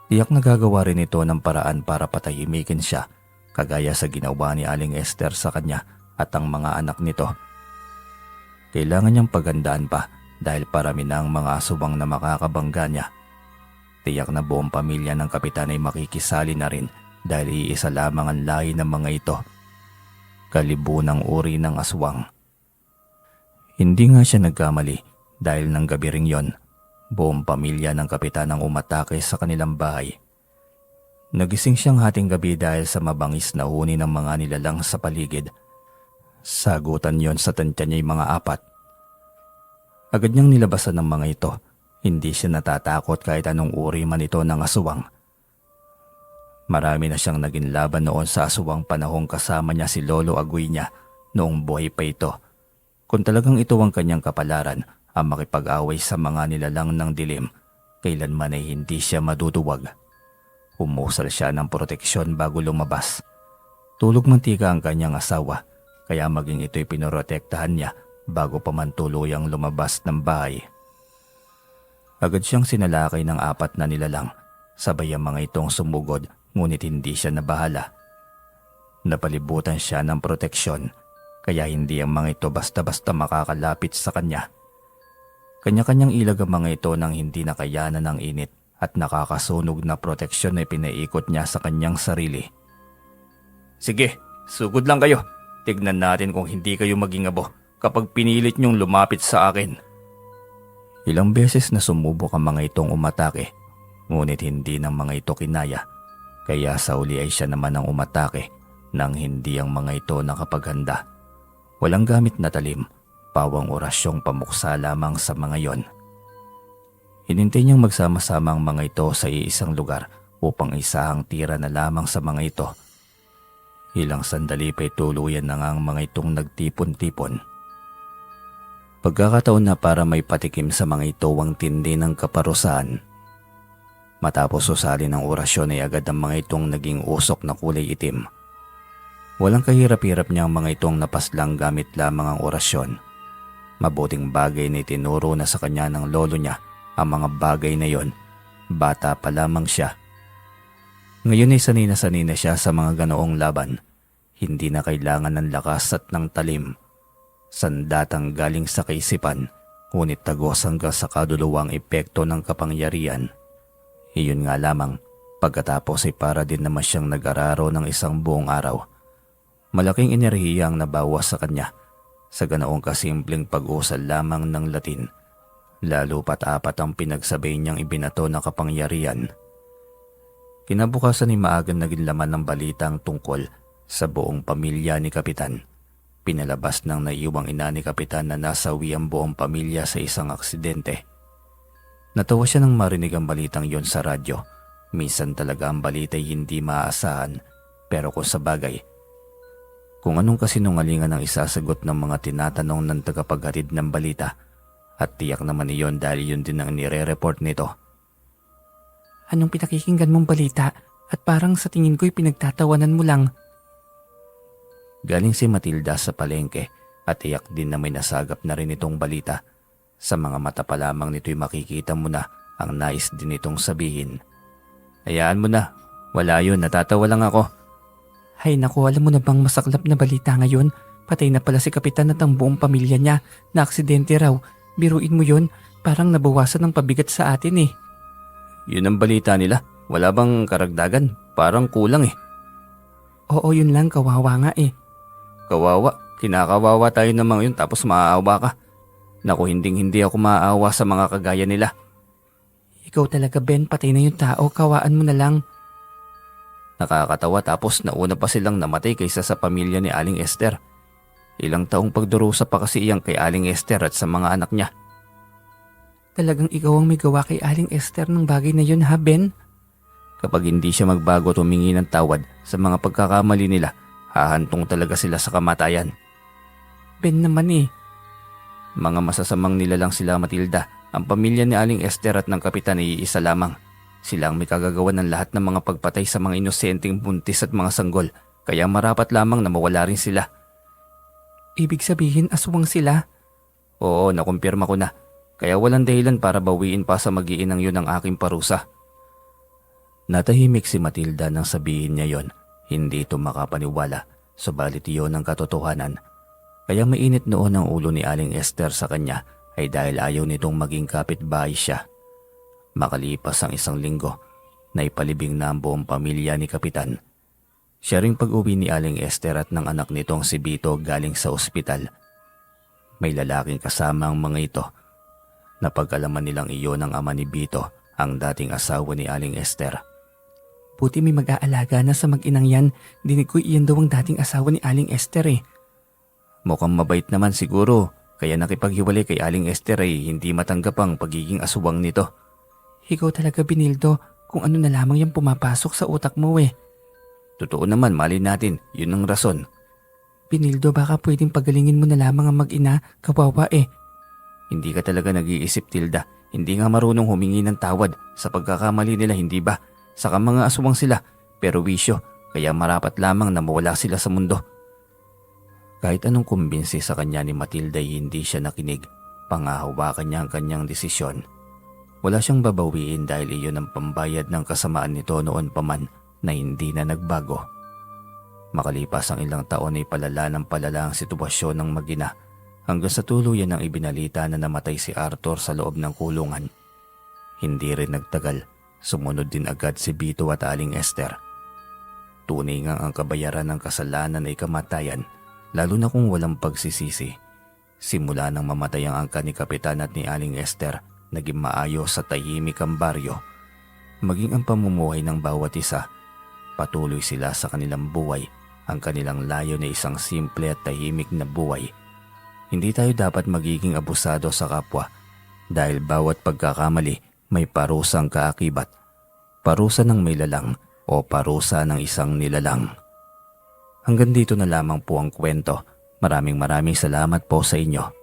Tiyak na gagawa rin ito ng paraan para patahimikin siya, kagaya sa ginawa ni Aling Esther sa kanya at ang mga anak nito. Kailangan niyang pagandaan pa dahil parami na ang mga asubang na makakabangga niya. Tiyak na buong pamilya ng Kapitan ay makikisali na rin dahil iisa lamang ang lahi ng mga ito. Kalibunang uri ng aswang. Hindi nga siya nagkamali dahil ng gabi ring yon, buong pamilya ng kapitan ang umatake sa kanilang bahay. Nagising siyang hating gabi dahil sa mabangis na huni ng mga nilalang sa paligid. Sagutan yon sa tansya niya'y mga 4. Agad niyang nilabasan ng mga ito. Hindi siya natatakot kahit anong uri man ito ng aswang. Marami na siyang naging laban noon sa aswang panahong kasama niya si Lolo Aguiña noong buhay pa ito. Kung talagang ito ang kanyang kapalaran, ang makipag-away sa mga nilalang ng dilim, kailanman ay hindi siya maduduwag. Umusal siya ng proteksyon bago lumabas. Tulog mantika ang kanyang asawa, kaya maging ito'y pinorotektahan niya bago pa man tuluyang lumabas ng bahay. Agad siyang sinalakay ng 4 na nilalang, sabay ang mga itong sumugod ngunit hindi siya nabahala. Napalibutan siya ng proteksyon, kaya hindi ang mga ito basta-basta makakalapit sa kanya. Kanya-kanyang ilag ang mga ito nang hindi nakayanan ng init at nakakasunog na proteksyon na pinaikot niya sa kanyang sarili. Sige, sugod lang kayo. Tignan natin kung hindi kayo maging abo kapag pinilit niyong lumapit sa akin. Ilang beses na sumubok ang mga itong umatake, ngunit hindi ng mga ito kinaya. Kaya sa uli ay siya naman ang umatake nang hindi ang mga ito nakapaghanda. Walang gamit na talim, pawang orasyong pamuksa lamang sa mga yon. Hinintay niyang magsama-sama ang mga ito sa iisang lugar upang isahang tira na lamang sa mga ito. Ilang sandali pa'y tuluyan na nga ang mga itong nagtipon-tipon. Pagkakataon na para may patikim sa mga ito ang tindi ng kaparusahan. Matapos usalin ang orasyon ay agad ang mga itong naging usok na kulay itim. Walang kahirap-hirap niya ang mga itong napaslang gamit lamang ang orasyon. Mabuting bagay na itinuro na sa kanya ng lolo niya ang mga bagay na yon. Bata pa lamang siya. Ngayon ay sanay na siya sa mga ganoong laban. Hindi na kailangan ng lakas at ng talim. Sandatang galing sa kaisipan, ngunit tagos hanggang sa kaduluwang epekto ng kapangyarihan. Iyon nga lamang, pagkatapos ay para din naman siyang nag-araro ng isang buong araw. Malaking enerhiya ang nabawas sa kanya sa ganoong kasimpleng pag-usal lamang ng Latin. Lalo pat 4 ang pinagsabay niyang ibinato na kapangyarihan. Kinabukasan ay maagang naging laman ng balitang tungkol sa buong pamilya ni Kapitan. Pinalabas ng naiwang ina ni Kapitan na nasawi ang buong pamilya sa isang aksidente. Natawa siya nang marinig ang balitang yon sa radyo. Minsan talaga ang balita'y hindi maaasahan, pero kung sa bagay, kung anong kasinungalingan ang isasagot ng mga tinatanong ng tagapaghatid ng balita, at tiyak naman iyon dahil yun din ang nire-report nito. Anong pinakikinggan mong balita at parang sa tingin ko'y pinagtatawanan mo lang? Galing si Matilda sa palengke at tiyak din na may nasagap na rin itong balita. Sa mga mata pa lamang nito'y makikita mo na ang nais din itong sabihin. Hayaan mo na, wala yun, natatawa lang ako. Hay naku, alam mo na bang masaklap na balita ngayon? Patay na pala si Kapitan at ang buong pamilya niya. Na aksidente raw. Biruin mo yun, parang nabawasan ng pabigat sa atin eh. Yun ang balita nila. Wala bang karagdagan? Parang kulang eh. Oo, yun lang, kawawa nga eh. Kawawa, kinakawawa tayo ng mga yun tapos maaawa ka. Naku, hindi ako maaawa sa mga kagaya nila. Ikaw talaga Ben, patay na yung tao, kawaan mo na lang. Nakakatawa tapos nauna pa silang namatay kaysa sa pamilya ni Aling Esther. Ilang taong pagdurusa pa kasi iyang kay Aling Esther at sa mga anak niya. Talagang ikaw ang may gawa kay Aling Esther ng bagay na yun ha Ben? Kapag hindi siya magbago at humingi ng tawad sa mga pagkakamali nila, hahantong talaga sila sa kamatayan. Ben naman eh. Mga masasamang nilalang sila Matilda. Ang pamilya ni Aling Esther at ng Kapitan ay iisa lamang. Sila ang may kagagawa ng lahat ng mga pagpatay sa mga inosenteng buntis at mga sanggol, kaya marapat lamang na mawala rin sila. Ibig sabihin aswang sila? Oo, nakumpirma ko na. Kaya walang dahilan para bawiin pa sa mag-iinang yun ang aking parusa. Natahimik si Matilda nang sabihin niya yon. Hindi ito makapaniwala, subalit iyon ang katotohanan. Kaya mainit noon ang ulo ni Aling Esther sa kanya ay dahil ayaw nitong maging kapitbahay siya. Makalipas ang 1 linggo, naipalibing na ang buong pamilya ni Kapitan. Siya ring pag-uwi ni Aling Esther at ng anak nitong si Vito galing sa ospital. May lalaking kasama ang mga ito. Napag-alaman nilang iyon ng ama ni Vito, ang dating asawa ni Aling Esther. Buti may mag-aalaga na sa mag-inang yan. Dinig ko iyan daw ang dating asawa ni Aling Esther eh. Mukhang mabait naman siguro, kaya nakipaghiwalay kay Aling Esther ay hindi matanggap ang pagiging aswang nito. Ikaw talaga, Benildo, kung ano na lamang yung pumapasok sa utak mo eh. Totoo naman, mali natin, yun ang rason. Benildo, baka pwedeng pagalingin mo na lamang ang mag-ina, kawawa eh. Hindi ka talaga nag-iisip, Tilda. Hindi nga marunong humingi ng tawad sa pagkakamali nila, hindi ba? Saka mga aswang sila, pero wisyo, kaya marapat lamang na mawala sila sa mundo. Kahit anong kumbinsi sa kanya ni Matilda ay hindi siya nakinig. Pangahawakan niya ang kanyang desisyon. Wala siyang babawiin dahil iyon ang pambayad ng kasamaan nito noon pa man na hindi na nagbago. Makalipas ang ilang taon ay palala ng palala ang sitwasyon ng mag-ina hanggang sa tuluyan ng ibinalita na namatay si Arthur sa loob ng kulungan. Hindi rin nagtagal, sumunod din agad si Vito at Aling Esther. Tunay nga ang kabayaran ng kasalanan ay kamatayan, lalo na kung walang pagsisisi. Simula nang mamatay ang angka ni Kapitan at ni Aling Esther, naging maayos sa tahimik ang baryo. Maging ang pamumuhay ng bawat isa, patuloy sila sa kanilang buhay, ang kanilang layo na isang simple at tahimik na buhay. Hindi tayo dapat magiging abusado sa kapwa dahil bawat pagkakamali may parusang kaakibat. Parusa ng may lalang o parusa ng isang nilalang. Hanggang dito na lamang po ang kwento. Maraming salamat po sa inyo.